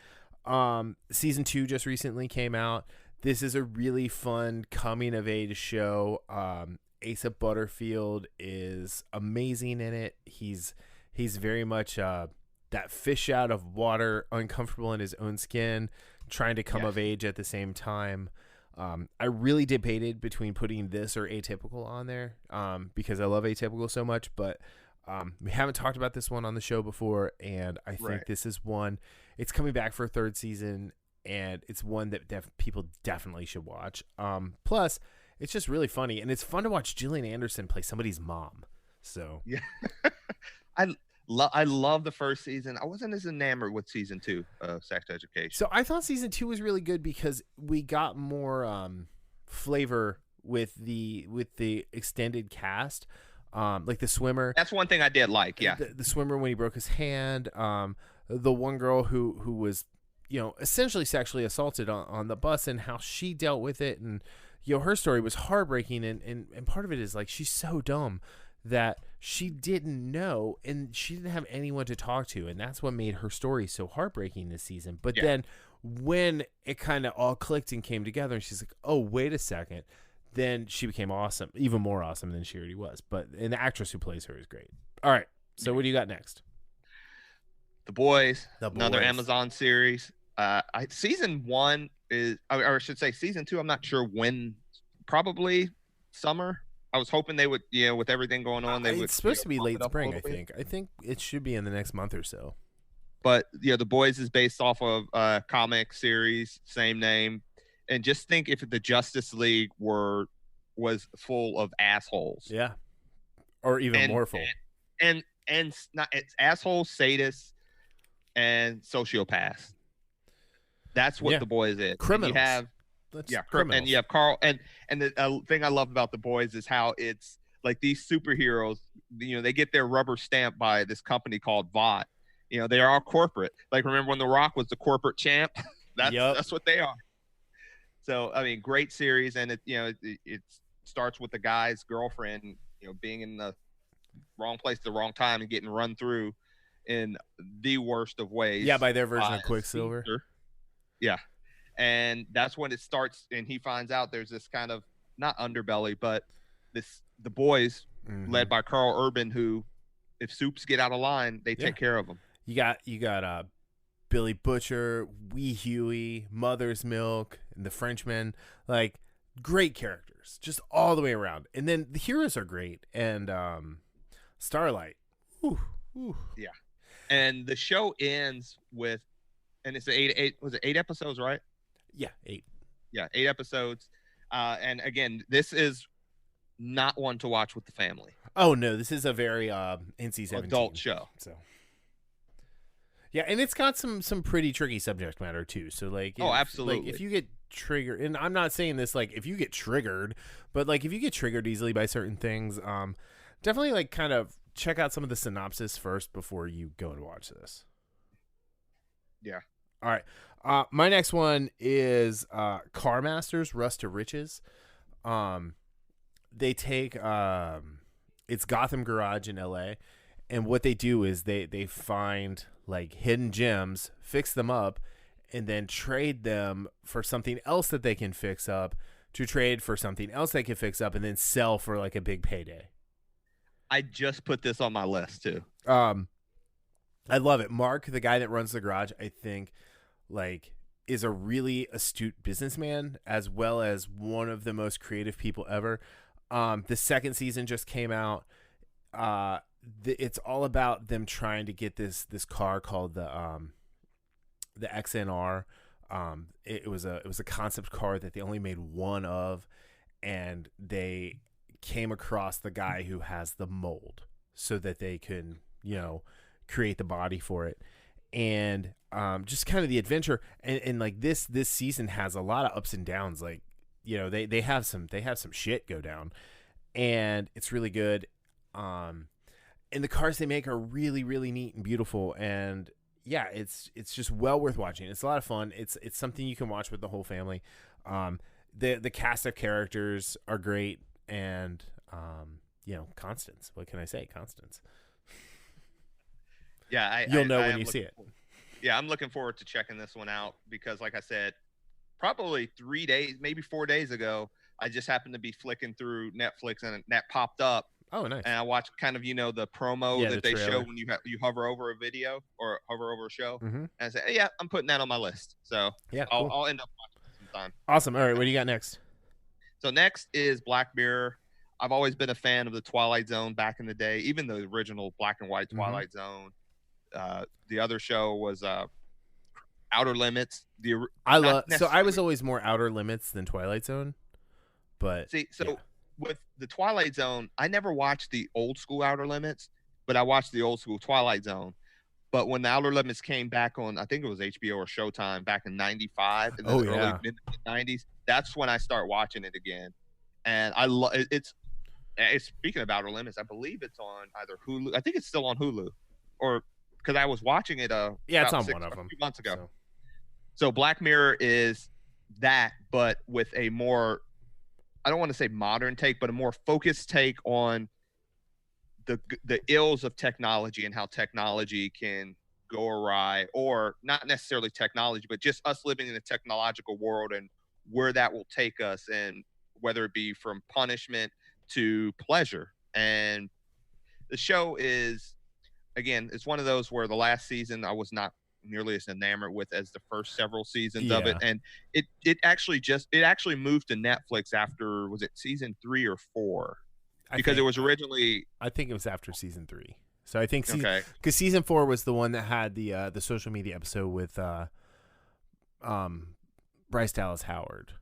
Season 2 just recently came out. This is a really fun coming-of-age show. Asa Butterfield is amazing in it. He's very much... that fish out of water, uncomfortable in his own skin, trying to come of age at the same time. I really debated between putting this or Atypical on there because I love Atypical so much, but we haven't talked about this one on the show before, and I think this is one. It's coming back for a 3rd season, and it's one that people definitely should watch. Plus, it's just really funny, and it's fun to watch Gillian Anderson play somebody's mom. So yeah. I love the first season. I wasn't as enamored with season 2 of Sex Education. So I thought season 2 was really good because we got more flavor with the extended cast, like the swimmer. That's one thing I did like. Yeah, the swimmer when he broke his hand. The one girl who was, essentially sexually assaulted on the bus, and how she dealt with it, and her story was heartbreaking. And part of it is like she's so dumb that she didn't know, and she didn't have anyone to talk to, and that's what made her story so heartbreaking this season. But then when it kind of all clicked and came together, and she's like, oh, wait a second, then she became awesome, even more awesome than she already was. And the actress who plays her is great. All right, so what do you got next? The Boys, another Amazon series. Season 1 is, or I should say season 2, I'm not sure when, probably summer. I was hoping they would, with everything going on, it's supposed to be late spring, I think. I think it should be in the next month or so. But The Boys is based off of a comic series, same name. And just think if the Justice League was full of assholes. Yeah. Or even more full. And it's assholes, sadists, and sociopaths. That's what The Boys is. Criminals. And you have Carl, and the thing I love about The Boys is how it's like these superheroes, they get their rubber stamp by this company called Vought. They are all corporate. Like, remember when The Rock was the corporate champ? That's what they are. So, I mean, great series, and it starts with the guy's girlfriend, being in the wrong place at the wrong time and getting run through in the worst of ways. Yeah, by their version of Quicksilver. Yeah. And that's when it starts, and he finds out there's this kind of, not underbelly, but the boys, led by Carl Urban, who, if soups get out of line, they take care of them. You got Billy Butcher, Wee Huey, Mother's Milk, and the Frenchman. Like, great characters, just all the way around. And then the heroes are great, and Starlight. Ooh. Yeah. And the show ends with, and it's eight episodes, right? Yeah, 8. Yeah, 8 episodes. And again, this is not one to watch with the family. Oh no, this is a very NC-17 adult show. So yeah, and it's got some pretty tricky subject matter too. So like, absolutely. Like if you get triggered, and I'm not saying this like if you get triggered, but like if you get triggered easily by certain things, definitely like kind of check out some of the synopsis first before you go and watch this. Yeah. All right. My next one is Car Masters, Rust to Riches. They take it's Gotham Garage in LA, and what they do is they find like hidden gems, fix them up, and then trade them for something else that they can fix up, to trade for something else they can fix up, and then sell for like a big payday. I just put this on my list too. I love it. Mark, the guy that runs the garage, I think like is a really astute businessman, as well as one of the most creative people ever. The second season just came out. It's all about them trying to get this car called the XNR. It was a concept car that they only made one of, and they came across the guy who has the mold so that they can, create the body for it. And just kind of the adventure, and like this season has a lot of ups and downs. Like, they have some shit go down, and it's really good. And the cars they make are really, really neat and beautiful. And yeah, it's just well worth watching. It's a lot of fun. It's something you can watch with the whole family. The cast of characters are great, and Constance. What can I say? Constance. Yeah, you'll know when you see it. Yeah, I'm looking forward to checking this one out because, like I said, probably 3 days, maybe 4 days ago, I just happened to be flicking through Netflix and that popped up. Oh, nice. And I watched kind of, the promo that the they trailer. show when you hover over a video or hover over a show. Mm-hmm. And I said, hey, yeah, I'm putting that on my list. So yeah, cool. I'll end up watching it sometime. Awesome. All right, what do you got next? So next is Black Mirror. I've always been a fan of the Twilight Zone back in the day, even the original black and white Twilight Zone. The other show was Outer Limits. I was always more Outer Limits than Twilight Zone, but with the Twilight Zone, I never watched the old school Outer Limits, but I watched the old school Twilight Zone. But when the Outer Limits came back on, I think it was HBO or Showtime back in '95 in Oh the early yeah. mid '90s, that's when I start watching it again. And I love it's. Speaking of Outer Limits, I believe it's on either Hulu. I think it's still on Hulu, or because I was watching it Yeah, it's about on one of them. a few months ago. So. So Black Mirror is that, but with a more, I don't want to say modern take, but a more focused take on the ills of technology and how technology can go awry, or not necessarily technology, but just us living in a technological world and where that will take us, and whether it be from punishment to pleasure. And the show is, again, it's one of those where the last season I was not nearly as enamored with as the first several seasons of it. Yeah. And it actually moved to Netflix after, was it season 3 or 4? Because it was originally, I think it was after season 3. So I think okay, because season 4 was the one that had the social media episode with Bryce Dallas Howard.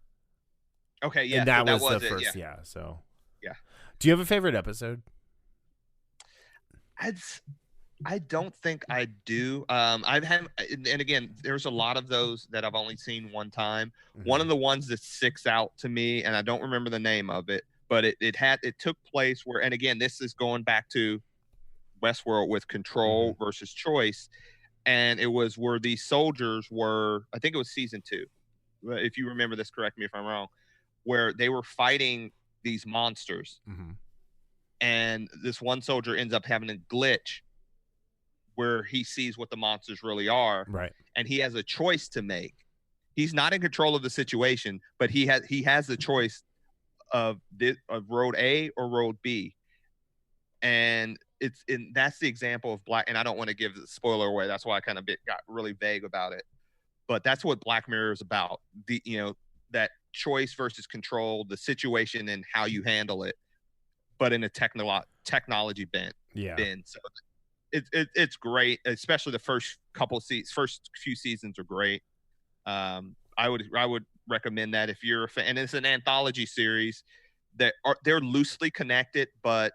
okay, yeah, And that, so was the it, first, yeah. So Yeah. Do you have a favorite episode? I don't think I do. I've had, and again, there's a lot of those that I've only seen one time. Mm-hmm. One of the ones that sticks out to me, and I don't remember the name of it, but it took place where, and again, this is going back to Westworld with control versus choice, and it was where these soldiers were. I think it was season 2. If you remember this, correct me if I'm wrong. Where they were fighting these monsters, and this one soldier ends up having a glitch where he sees what the monsters really are, right? And he has a choice to make. He's not in control of the situation, but he has the choice of road A or road B, and that's the example of Black. And I don't want to give the spoiler away. That's why I kind of got really vague about it. But that's what Black Mirror is about. That choice versus control, the situation and how you handle it, but in a technology bent. Yeah. So it's great, especially the first few seasons are great. I would recommend that if you're a fan. And it's an anthology series they're loosely connected, but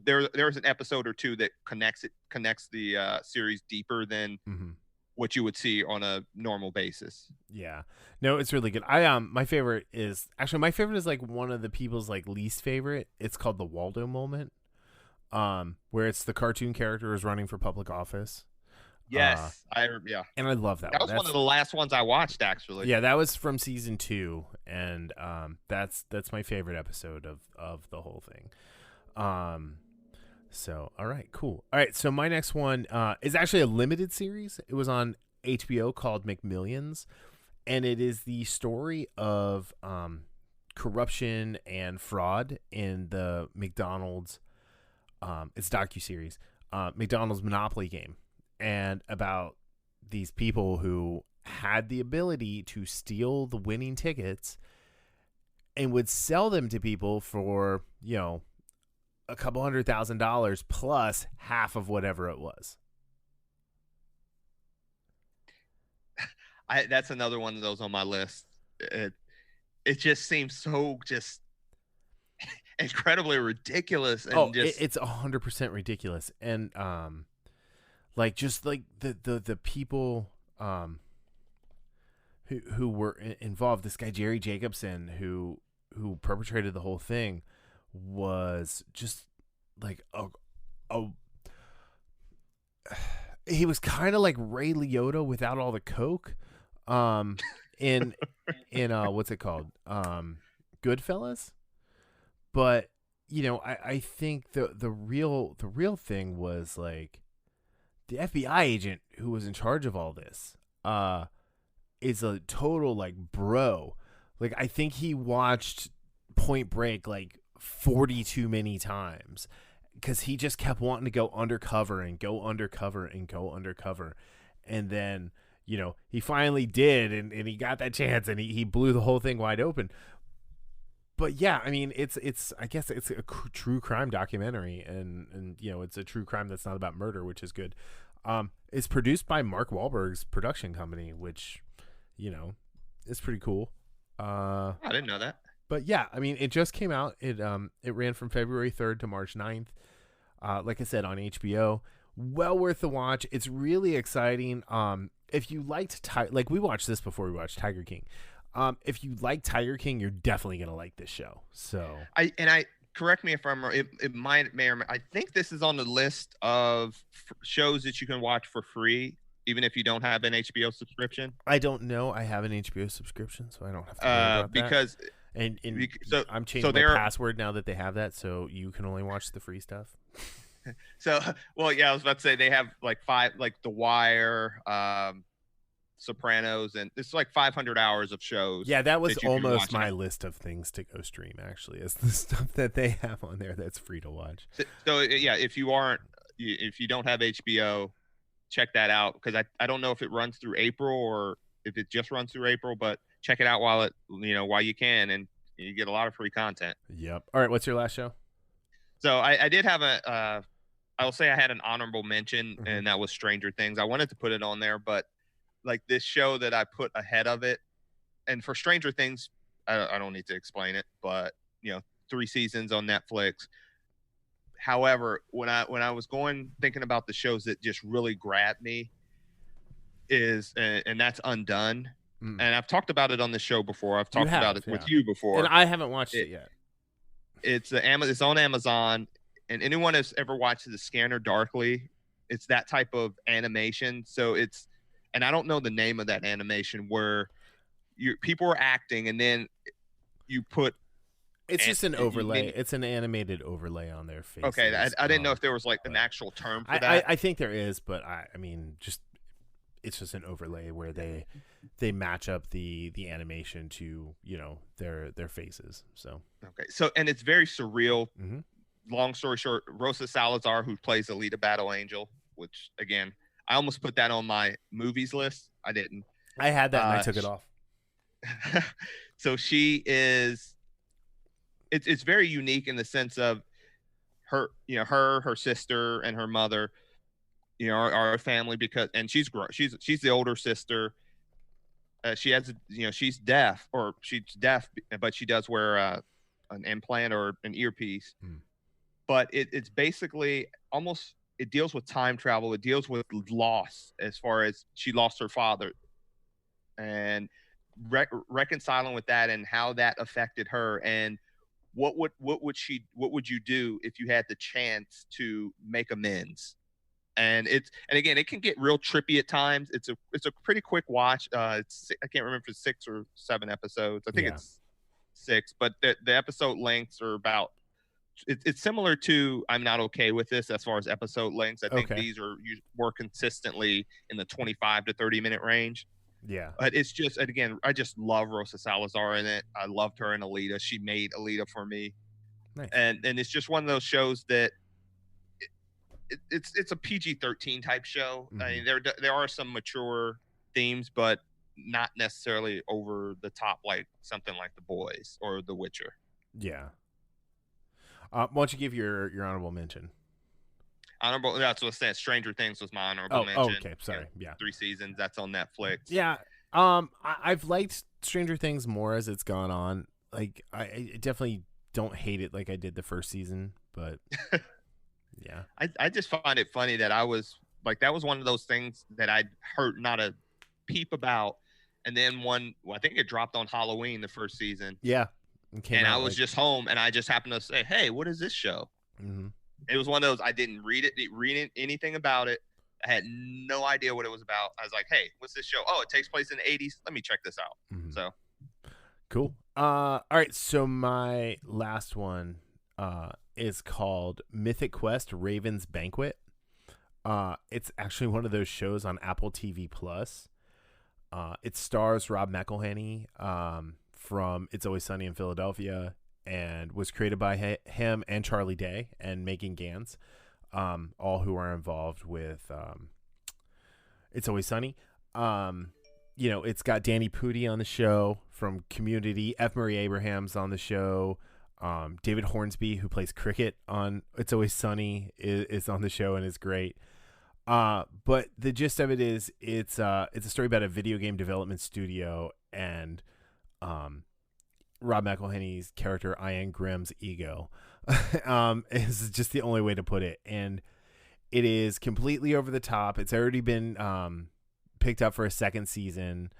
there's an episode or two that connects the series deeper than what you would see on a normal basis. Yeah, no, it's really good. My favorite is like one of the people's like least favorite. It's called the Waldo moment, where it's the cartoon character is running for public office. Yes, and I love that. That was one of the last ones I watched, actually. Yeah, that was from season 2, and that's my favorite episode of the whole thing. So, all right, cool. All right, so my next one is actually a limited series. It was on HBO called McMillions, and it is the story of corruption and fraud in the McDonald's. It's a docuseries, McDonald's Monopoly game, and about these people who had the ability to steal the winning tickets and would sell them to people for, a couple $100,000 plus half of whatever it was. That's another one of those on my list. It just seems so just incredibly ridiculous. And it's 100% ridiculous. And just like the people who were involved, this guy Jerry Jacobson who perpetrated the whole thing was just like he was kind of like Ray Liotta without all the coke, in what's it called, Goodfellas. But I think the real thing was like the FBI agent who was in charge of all this is a total like bro. Like I think he watched Point Break like 40 too many times because he just kept wanting to go undercover and go undercover and go undercover. And then, he finally did, and he got that chance, and he blew the whole thing wide open. But yeah, I mean, it's I guess it's a true crime documentary, and it's a true crime that's not about murder, which is good. It's produced by Mark Wahlberg's production company, which, is pretty cool. I didn't know that. But yeah, I mean, it just came out. It ran from February 3rd to March 9th. Like I said, on HBO, well worth the watch. It's really exciting. If you liked like we watched this before we watched Tiger King. If you like Tiger King, you're definitely gonna like this show. So I correct me if I'm wrong. It may or may, I think this is on the list of shows that you can watch for free, even if you don't have an HBO subscription. I don't know. I have an HBO subscription, so I don't have to worry about because that. And so I'm changing my password now that they have that, so you can only watch the free stuff. So, well, yeah, I was about to say they have like 5, like The Wire, Sopranos, and it's like 500 hours of shows. Yeah, that was almost my list of things to go stream. Actually, is the stuff that they have on there that's free to watch. So yeah, if you don't have HBO, check that out, because I don't know if it runs through April or if it just runs through April, but check it out while you can, and you get a lot of free content. Yep. All right, what's your last show? So I did have I will say I had an honorable mention, and that was Stranger Things. I wanted to put it on there, but like this show that I put ahead of it, and for Stranger Things, I don't need to explain it, but 3 seasons on Netflix. However, when I was thinking about the shows that just really grabbed me and that's Undone. And I've talked about it on the show before. I've talked about it with you before. And I haven't watched it yet. It's on Amazon, and anyone that's ever watched The Scanner Darkly, it's that type of animation. So and I don't know the name of that animation, where people are acting and then you put. It's just an overlay. It's an animated overlay on their face. Okay, I didn't know if there was like an actual term for that. I think there is, but I mean, it's just an overlay where they match up the animation to their faces. So okay, so and it's very surreal. Long story short, Rosa Salazar, who plays Alita Battle Angel, which again I almost put that on my movies list. I didn't. I had that and I took it off. So she is. It's very unique in the sense of her, her sister and her mother, are a family, and she's the older sister. She has, she's deaf, but she does wear an implant or an earpiece. But it's basically it deals with time travel. It deals with loss, as far as she lost her father, and reconciling with that and how that affected her, and what would you do if you had the chance to make amends? And again, it can get real trippy at times. It's a pretty quick watch. I can't remember if it's 6 or 7 episodes. I think it's 6, but the episode lengths are about. It's similar to I'm Not Okay With This as far as episode lengths. I think these are more consistently in the 25 to 30 minute range. Yeah. But it's just, and again, I just love Rosa Salazar in it. I loved her in Alita. She made Alita for me. Nice. And it's just one of those shows that it's a PG-13 type show. I mean, there are some mature themes, but not necessarily over the top like something like The Boys or The Witcher. Yeah. Why don't you give your honorable mention? Honorable. That's what I said. Stranger Things was my honorable mention. Oh, okay. Sorry. Yeah. 3 seasons. That's on Netflix. Yeah. I've liked Stranger Things more as it's gone on. Like, I definitely don't hate it like I did the first season, but yeah. I just find it funny that I was like, that was one of those things that I'd heard not a peep about, and then I think it dropped on Halloween the first season. Yeah. And I was just home, and I just happened to say, "Hey, what is this show?" It was one of those, I didn't read anything about it. I had no idea what it was about. I was like, "Hey, what's this show? Oh, it takes place in the 80s. Let me check this out." So cool. All right. So my last one is called Mythic Quest: Raven's Banquet. It's actually one of those shows on Apple TV Plus. It stars Rob McElhenney from It's Always Sunny in Philadelphia, and was created by him and Charlie Day and Megan Gans, all who are involved with It's Always Sunny. It's got Danny Pudi on the show from Community. F. Murray Abraham's on the show. David Hornsby, who plays Cricket on It's Always Sunny, is on the show and is great. But the gist of it is it's a story about a video game development studio and Rob McElhenney's character Ian Grimm's ego. is just the only way to put it. And it is completely over the top. It's already been picked up for a second season.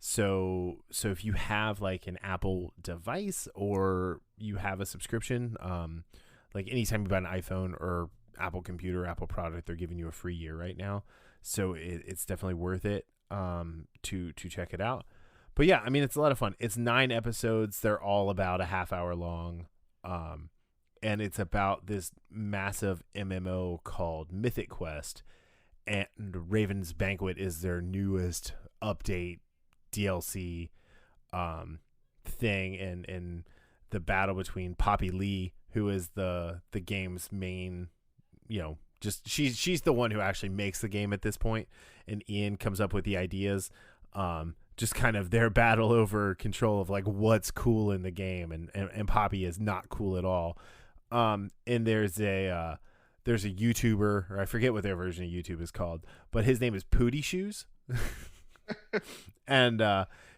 So if you have like an Apple device or you have a subscription, like anytime you buy an iPhone or Apple computer, Apple product, they're giving you a free year right now. So it's definitely worth it to check it out. But yeah, I mean, it's a lot of fun. It's 9 episodes. They're all about a half hour long. And it's about this massive MMO called Mythic Quest. And Raven's Banquet is their newest update DLC thing. And the battle between Poppy Lee, who is the game's main, just she's the one who actually makes the game at this point, and Ian comes up with the ideas. Just kind of their battle over control of like what's cool in the game, and Poppy is not cool at all. And there's a YouTuber, or I forget what their version of YouTube is called, but his name is Pooty Shoes. And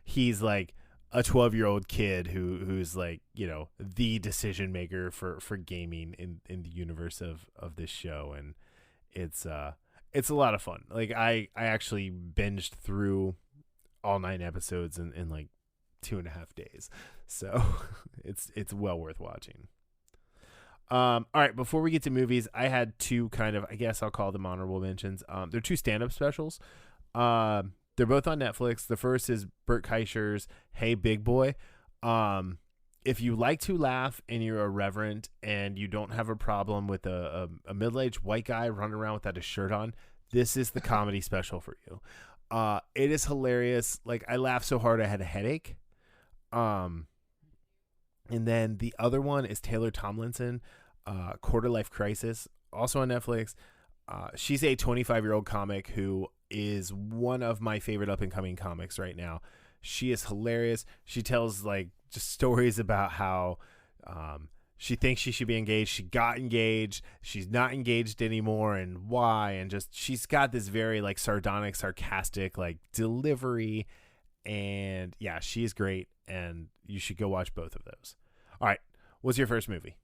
he's like a 12-year-old kid who's like, the decision maker for gaming in the universe of this show. And it's a lot of fun. Like I actually binged through all 9 episodes in like 2.5 days. So it's well worth watching. All right, before we get to movies, I had 2 kind of, I guess I'll call them honorable mentions. They're 2 stand-up specials. They're both on Netflix. The first is Bert Kreischer's Hey Big Boy. If you like to laugh and you're irreverent and you don't have a problem with a middle-aged white guy running around without a shirt on, this is the comedy special for you. It is hilarious. Like, I laughed so hard I had a headache. And then the other one is Taylor Tomlinson, Quarter Life Crisis, also on Netflix. She's a 25-year-old comic who is one of my favorite up-and-coming comics right now. She is hilarious. She tells like just stories about how she thinks she should be engaged. She got engaged. She's not engaged anymore, and why. And just she's got this very like sardonic, sarcastic like delivery. And yeah, she's great, and you should go watch both of those. All right, what's your first movie?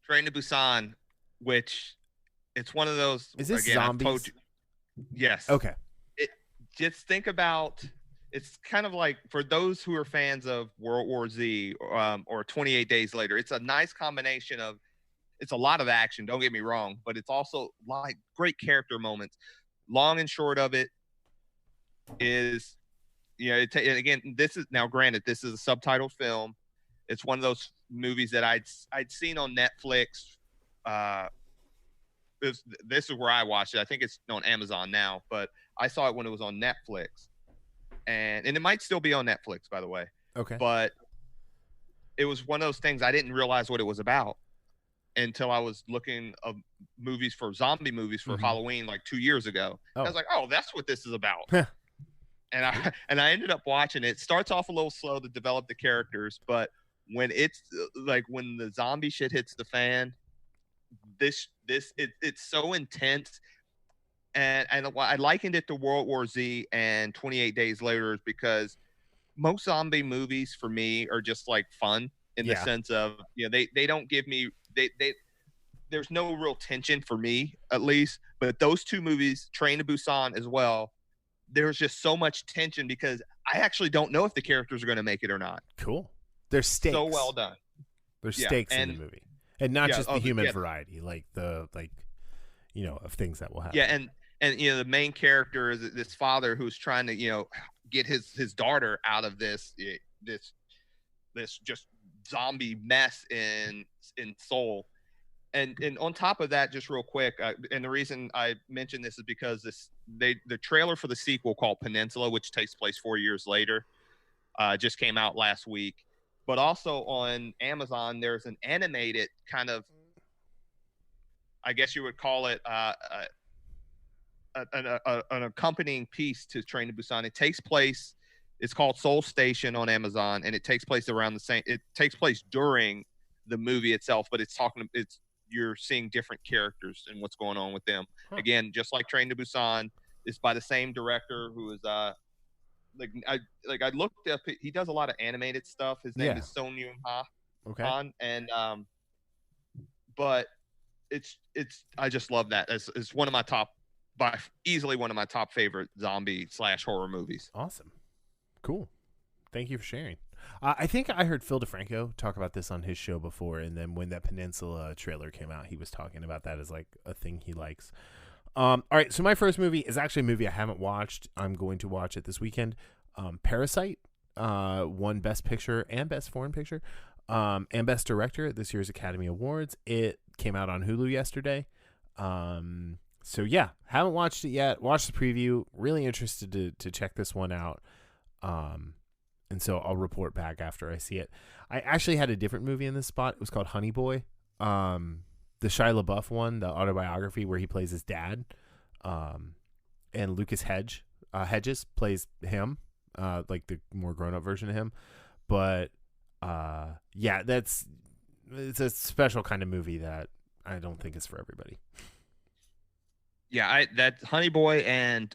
Train to Busan, which it's one of those. Is this again, zombies? I've told you, yes. Okay. Just think about. It's kind of like for those who are fans of World War Z or 28 Days Later. It's a nice combination of. It's a lot of action. Don't get me wrong, but it's also like great character moments. Long and short of it is, and again, this is now granted this is a subtitled film. It's one of those movies that I'd seen on Netflix. This is where I watched it. I think it's on Amazon now, but I saw it when it was on Netflix, and it might still be on Netflix, by the way. Okay. But it was one of those things I didn't realize what it was about until I was looking of movies for zombie movies for Halloween like 2 years ago. I was like, oh, that's what this is about. And I ended up watching it. It starts off a little slow to develop the characters, but when it's like when the zombie shit hits the fan, it's so intense. And I likened it to World War Z and 28 Days Later because most zombie movies for me are just like fun in the sense of, they don't give me, there's no real tension for me at least, but those 2 movies, Train to Busan as well, there's just so much tension because I actually don't know if the characters are going to make it or not. Cool. There's stakes. So well done. There's stakes in the movie, and not just the human variety, like of things that will happen. Yeah, and the main character is this father who's trying to get his daughter out of this just zombie mess in Seoul. And on top of that, just real quick, and the reason I mention this is because the trailer for the sequel called Peninsula, which takes place 4 years later, just came out last week. But also on Amazon, there's an animated kind of, I guess you would call it an accompanying piece to Train to Busan. It takes place. It's called Seoul Station on Amazon, and it takes place around the same. It takes place during the movie itself, but you're seeing different characters and what's going on with them. Again, just like Train to Busan, it's by the same director who is I looked up. He does a lot of animated stuff. His name is Son Yoon Ha. Okay. on, and but it's I just love that. It's one of my top, easily one of my top favorite zombie / horror movies. Awesome. Cool. Thank you for sharing. I think I heard Phil DeFranco talk about this on his show before, and then when that Peninsula trailer came out, he was talking about that as like a thing he likes. All right, so my first movie is actually a movie I haven't watched. I'm going to watch it this weekend. Parasite won Best Picture and Best Foreign Picture, and Best Director at this year's Academy Awards. It came out on Hulu yesterday. So yeah, haven't watched it yet. Watched the preview. Really interested to check this one out. And so I'll report back after I see it. I actually had a different movie in this spot. It was called Honey Boy. The Shia LaBeouf one, the autobiography where he plays his dad. And Lucas Hedges plays him, like the more grown-up version of him. But yeah, it's a special kind of movie that I don't think is for everybody. Yeah, that's Honey Boy, and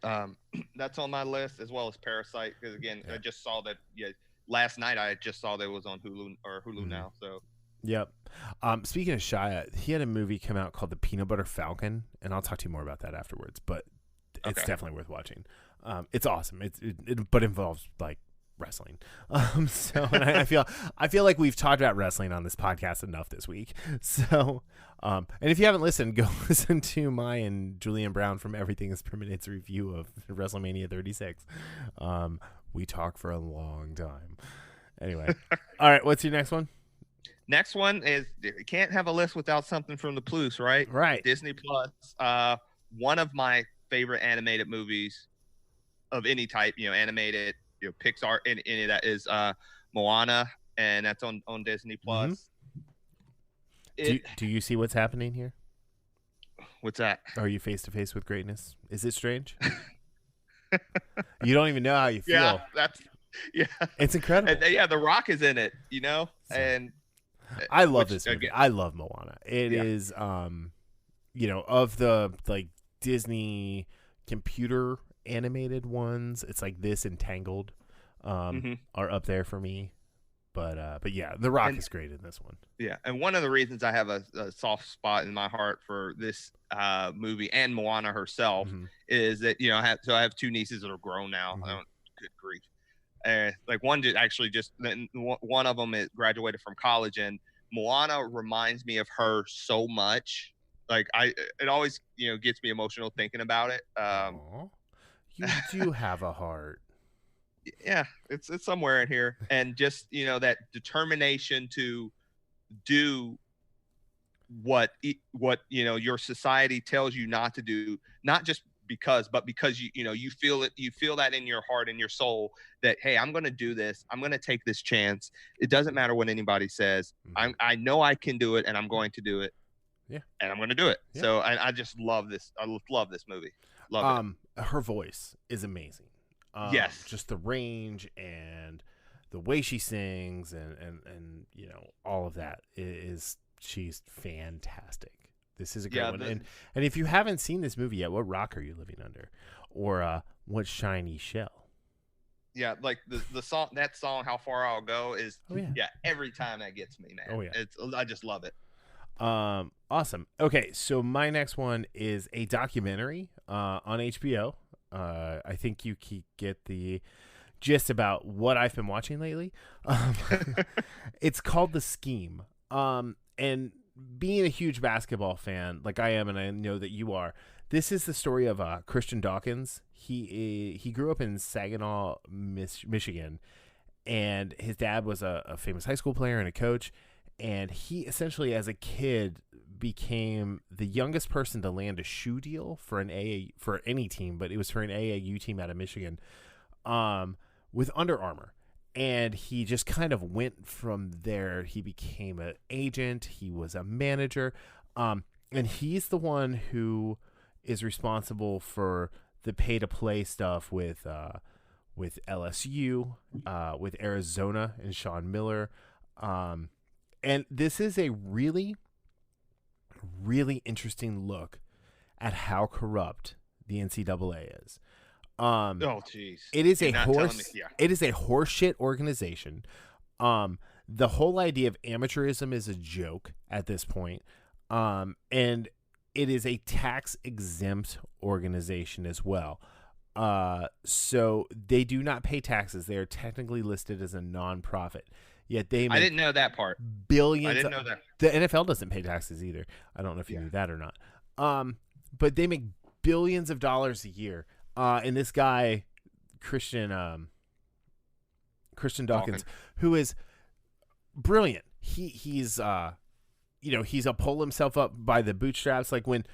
that's on my list, as well as Parasite. Because again, I just saw that. Yeah, last night I just saw that it was on Hulu now. So. Yep. Speaking of Shia, he had a movie come out called The Peanut Butter Falcon, and I'll talk to you more about that afterwards. But it's definitely worth watching. It's awesome. It but involves like wrestling. So and I feel like we've talked about wrestling on this podcast enough this week. So and if you haven't listened, go listen to my and Julian Brown from Everything Is Permanent's review of WrestleMania 36. We talk for a long time. Anyway. All right, what's your next one? Next one is, you can't have a list without something from the Plus, right? Right. Disney Plus. One of my favorite animated movies of any type, animated, Pixar, any of that is Moana, and that's on Disney Plus. Mm-hmm. Do you see what's happening here? What's that? Are you face to face with greatness? Is it strange? You don't even know how you feel. Yeah, it's incredible. And, The Rock is in it, and I love this movie. Again, I love Moana. It is, of the like Disney computer animated ones, it's like this and Tangled are up there for me. But yeah, The Rock is great in this one. Yeah, and one of the reasons I have a soft spot in my heart for this movie and Moana herself is that I have two nieces that are grown now. Good grief. Like one one of them is graduated from college, and Moana reminds me of her so much. Like it always gets me emotional thinking about it. You do have a heart. Yeah, it's somewhere in here, and just that determination to do what your society tells you not to do, not just but because you feel it, you feel that in your heart and your soul that, hey, I'm going to do this, I'm going to take this chance. It doesn't matter what anybody says. I know I can do it, and I'm going to do it. Yeah, and I'm going to do it. Yeah. So I just love this. I love this movie. Love it. Her voice is amazing. Yes, just the range and the way she sings and all of that she's fantastic. This is a great one. And if you haven't seen this movie yet, what rock are you living under? Or what shiny shell? Yeah, like the song, that song, How Far I'll Go, is every time that gets me, man. Oh yeah. I just love it. Awesome. Okay, so my next one is a documentary on HBO. I think you get the gist about what I've been watching lately. It's called The Scheme. And being a huge basketball fan, like I am, and I know that you are, this is the story of Christian Dawkins. He grew up in Saginaw, Michigan, and his dad was a famous high school player and a coach. And he essentially, as a kid, became the youngest person to land a shoe deal for for any team, but it was for an AAU team out of Michigan, with Under Armour. And he just kind of went from there. He became an agent. He was a manager. And he's the one who is responsible for the pay-to-play stuff with LSU, with Arizona and Sean Miller. And this is a really, really interesting look at how corrupt the NCAA is. It is a horseshit organization. the whole idea of amateurism is a joke at this point. And it is a tax exempt organization as well. So they do not pay taxes. They are technically listed as a nonprofit. Yet they make I didn't know that part. billions. I didn't know that. The NFL doesn't pay taxes either. I don't know if you knew that or not. But they make billions of dollars a year. And this guy, Christian Dawkins, who is brilliant. He's a pull himself up by the bootstraps. Like when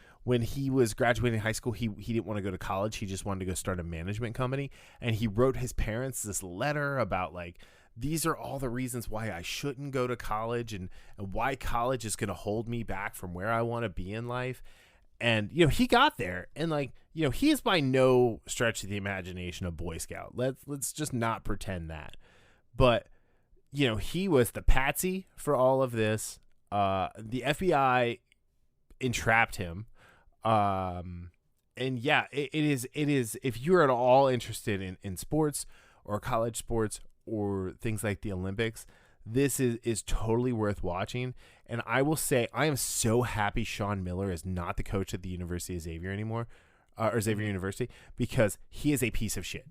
he was graduating high school, he didn't want to go to college. He just wanted to go start a management company. And he wrote his parents this letter about like, these are all the reasons why I shouldn't go to college and why college is going to hold me back from where I want to be in life. And, he got there, and like, he is by no stretch of the imagination a Boy Scout. Let's just not pretend that. But, he was the patsy for all of this. The FBI entrapped him. And yeah, it is, if you're at all interested in sports or college sports or things like the Olympics, this is totally worth watching. And I will say, I am so happy Sean Miller is not the coach at the University of Xavier anymore, or Xavier University, because he is a piece of shit.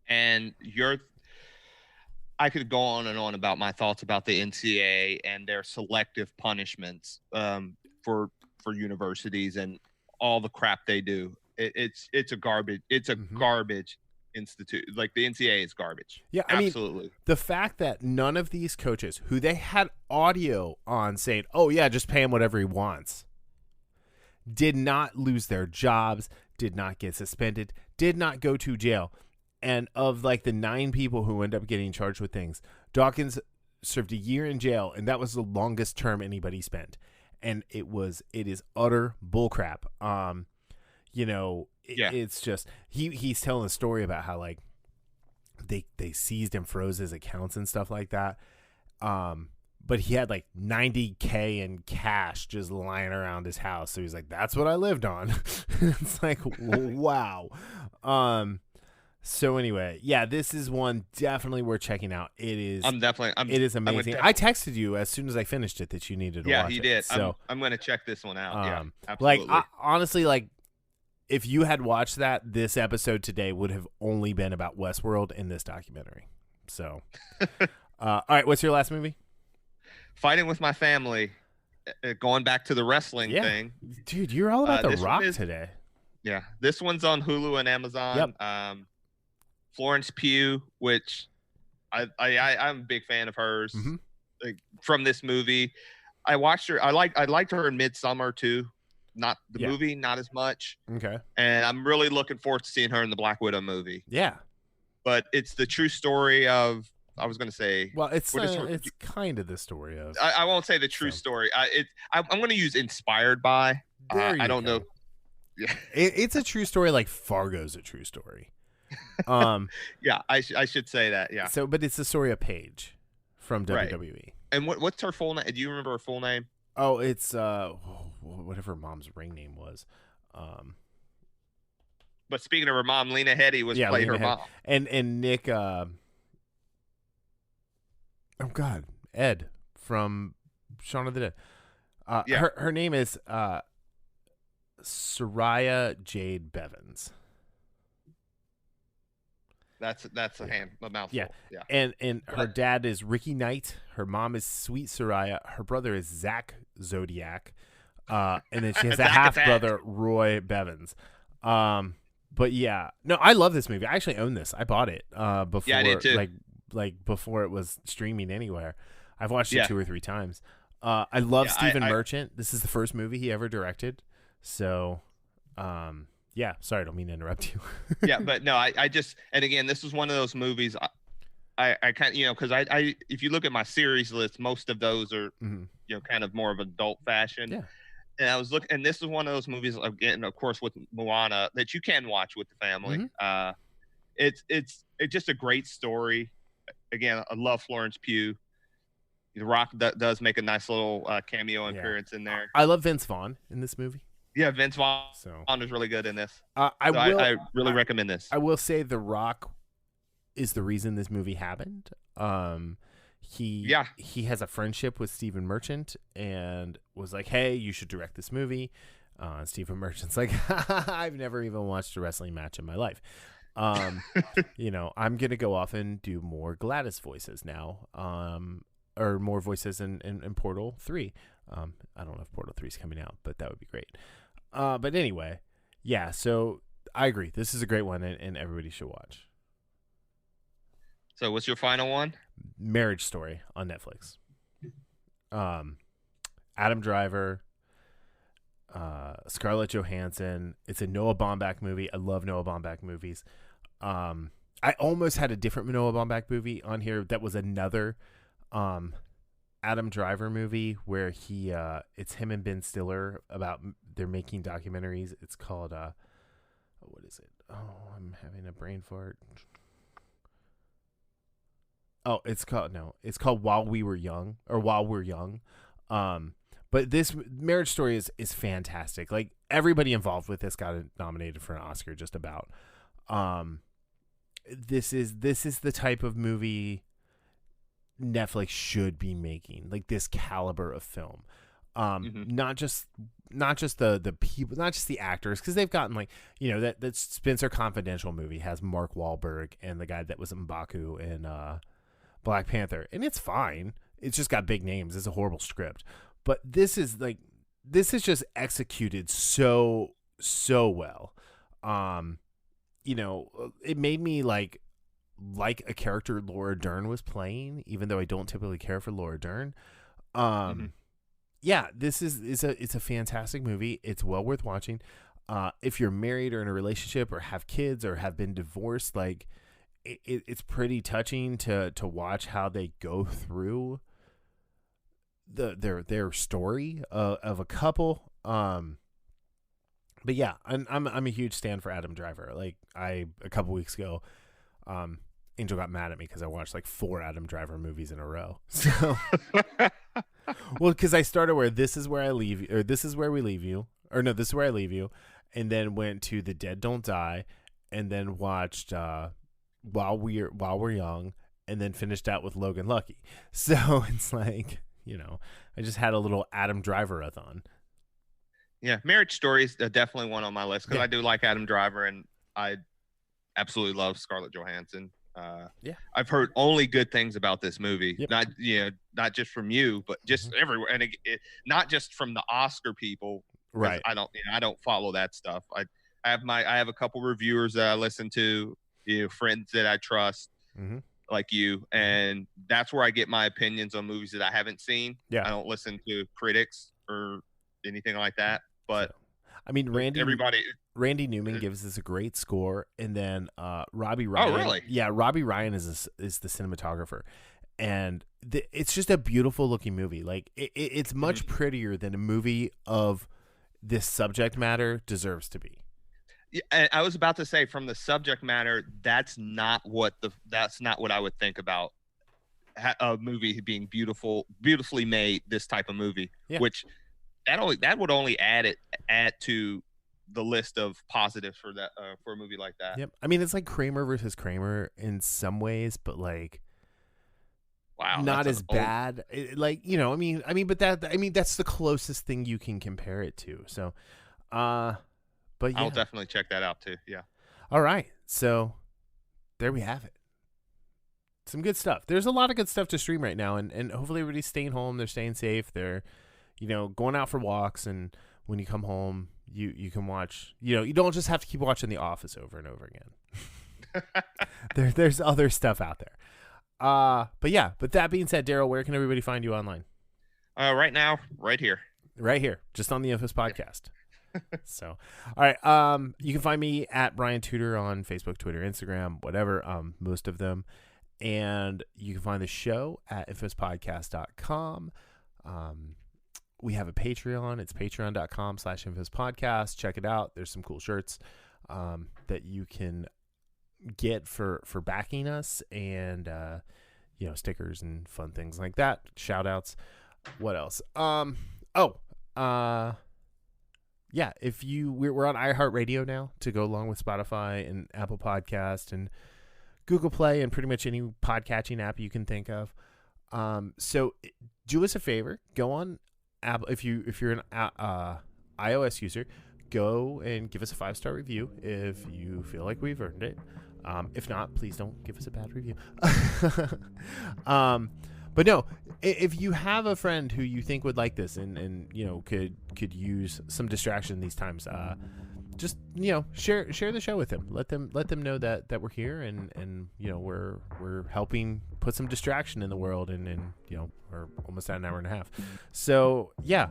And I could go on and on about my thoughts about the NCAA and their selective punishments for universities and all the crap they do. It's a garbage. It's a garbage institute. Like, the NCAA is garbage. Yeah, absolutely. Mean, the fact that none of these coaches who they had audio on saying, "Oh yeah, just pay him whatever he wants," did not lose their jobs, did not get suspended, did not go to jail. And of like the 9 people who end up getting charged with things, Dawkins served a year in jail, and that was the longest term anybody spent. And it is utter bullcrap. It's just he's telling a story about how like they seized and froze his accounts and stuff like that. But he had like $90K in cash just lying around his house. So he's like, that's what I lived on. It's like, wow. So anyway, yeah, this is one definitely worth checking out. It is. It is amazing. I texted you as soon as I finished it that you needed to watch it. Yeah, you did. So I'm going to check this one out. Yeah, absolutely. Like, honestly, like, if you had watched that, this episode today would have only been about Westworld in this documentary. So, all right, what's your last movie? Fighting with My Family. Going back to the wrestling thing. Dude, you're all about The Rock today. Yeah, this one's on Hulu and Amazon. Yep. Florence Pugh, which I'm a big fan of hers. Like, from this movie. I watched her. I liked her in Midsommar too. Not the movie, not as much. Okay. And I'm really looking forward to seeing her in the Black Widow movie. Yeah. But it's the true story of. I was going to say. Well, it's kind of the story of. I won't say the true story. I'm going to use inspired by. I don't know. Yeah. It's a true story, like Fargo's a true story. Yeah, I should say that. Yeah. So, but it's the story of Paige from WWE. And what's her full name? Do you remember her full name? Oh, it's whatever mom's ring name was. But speaking of her mom, Lena Headey played her mom. And Nick. Oh God, Ed from Shaun of the Dead. Her name is Soraya Jade Bevins. That's a mouthful. Yeah. And her dad is Ricky Knight. Her mom is Sweet Soraya. Her brother is Zach Zodiac. And then she has a half brother, Roy Bevins. But yeah, no, I love this movie. I actually own this. I bought it before. Yeah, I did too. Like before it was streaming anywhere. I've watched it 2 or 3 times. I love Stephen Merchant. This is the first movie he ever directed. So, yeah, sorry, I don't mean to interrupt you. Yeah, but no, I just, and again, this was one of those movies I kind of, because I if you look at my series list, most of those are, kind of more of adult fashion. Yeah. And I was looking, and this is one of those movies, again, of course, with Moana, that you can watch with the family. It's just a great story. Again, I love Florence Pugh. The Rock does make a nice little cameo appearance in there. I love Vince Vaughn in this movie. Yeah, Vince Vaughn is really good in this. I really recommend this. I will say The Rock is the reason this movie happened. he has a friendship with Stephen Merchant and was like, hey, you should direct this movie. Stephen Merchant's like, I've never even watched a wrestling match in my life. I'm gonna go off and do more Gladys voices now, or more voices in Portal 3. I don't know if Portal 3 is coming out, but that would be great. But anyway, yeah, so I agree, this is a great one, and everybody should watch. So what's your final one? Marriage Story on Netflix. Adam Driver, Scarlett Johansson. It's a Noah Baumbach movie. I love Noah Baumbach movies. I almost had a different Noah Baumbach movie on here that was another Adam Driver movie where it's him and Ben Stiller about they're making documentaries. It's called what is it? Oh, I'm having a brain fart. Oh, it's called While We Were Young, or While We're Young. But this Marriage Story is fantastic. Like, everybody involved with this got nominated for an Oscar, just about. This is the type of movie Netflix should be making, like this caliber of film. Not just the people, not just the actors, because they've gotten, like, that Spencer Confidential movie has Mark Wahlberg and the guy that was M'Baku in Black Panther, and it's fine. It's just got big names. It's a horrible script, but this is just executed so well. It made me like a character Laura Dern was playing, even though I don't typically care for Laura Dern. Yeah, this is a fantastic movie. It's well worth watching. If you're married or in a relationship or have kids or have been divorced, like, it's pretty touching to watch how they go through their story of a couple. But yeah, I'm a huge stan for Adam Driver. Like, a couple weeks ago, Angel got mad at me because I watched like 4 Adam Driver movies in a row. So, well, because I started where This Is Where I Leave You, or This Is Where We Leave You, or no, This Is Where I Leave You, and then went to The Dead Don't Die, and then watched While We're Young, and then finished out with Logan Lucky. So it's like, I just had a little Adam Driver-a-thon. Yeah, Marriage Story is definitely one on my list, because I do like Adam Driver, and I absolutely love Scarlett Johansson. I've heard only good things about this movie. Yep. Not just from you, but just everywhere, and it not just from the Oscar people. Right. I don't follow that stuff. I have a couple reviewers that I listen to, friends that I trust, like you, and that's where I get my opinions on movies that I haven't seen. Yeah. I don't listen to critics or anything like that. But I mean, Randy Newman gives this a great score, and then Robbie Ryan. Oh, really? Yeah, Robbie Ryan is the cinematographer, and it's just a beautiful looking movie. Like, it's much prettier than a movie of this subject matter deserves to be. Yeah, I was about to say, from the subject matter, that's not what I would think about a movie being beautifully made. This type of movie, which that would only add to the list of positives for that for a movie like that. Yep. I mean, it's like Kramer versus Kramer in some ways, but like, wow, not as bad. But that's the closest thing you can compare it to. So, but yeah. I'll definitely check that out too. Yeah. All right. So there we have it. Some good stuff. There's a lot of good stuff to stream right now, and hopefully everybody's staying home. They're staying safe. They're, going out for walks, and when you come home, you can watch, you don't just have to keep watching The Office over and over again. There's other stuff out there. But that being said, Darryl, where can everybody find you online? Right now, right here, just on the Infos Podcast. So, all right. You can find me at Brian Tudor on Facebook, Twitter, Instagram, whatever. Most of them. And you can find the show at infospodcast.com. We have a Patreon. It's patreon.com/infospodcast. Check it out. There's some cool shirts that you can get for backing us, and stickers and fun things like that. Shout outs. What else? Yeah, we're on iHeartRadio now to go along with Spotify and Apple Podcast and Google Play and pretty much any podcatching app you can think of. So do us a favor, go on Apple. If you're an iOS user, go and give us a 5-star review if you feel like we've earned it. If not, please don't give us a bad review. But no, if you have a friend who you think would like this and could use some distraction these times, just share the show with them. Let them know that we're here and we're helping put some distraction in the world and we're almost at an hour and a half. So yeah.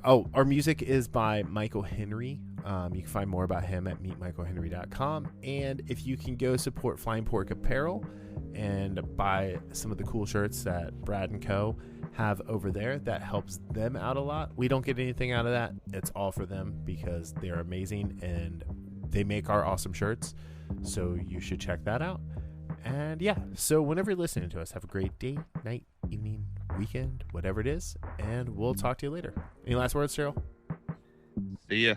Our music is by Michael Henry. You can find more about him at meetmichaelhenry.com. And if you can go support Flying Pork Apparel and buy some of the cool shirts that Brad and Co. have over there, that helps them out a lot. We don't get anything out of that. It's all for them because they're amazing and they make our awesome shirts. So you should check that out. And yeah, so whenever you're listening to us, have a great day, night, evening, weekend, whatever it is, and we'll talk to you later. Any last words, Darryl? See ya.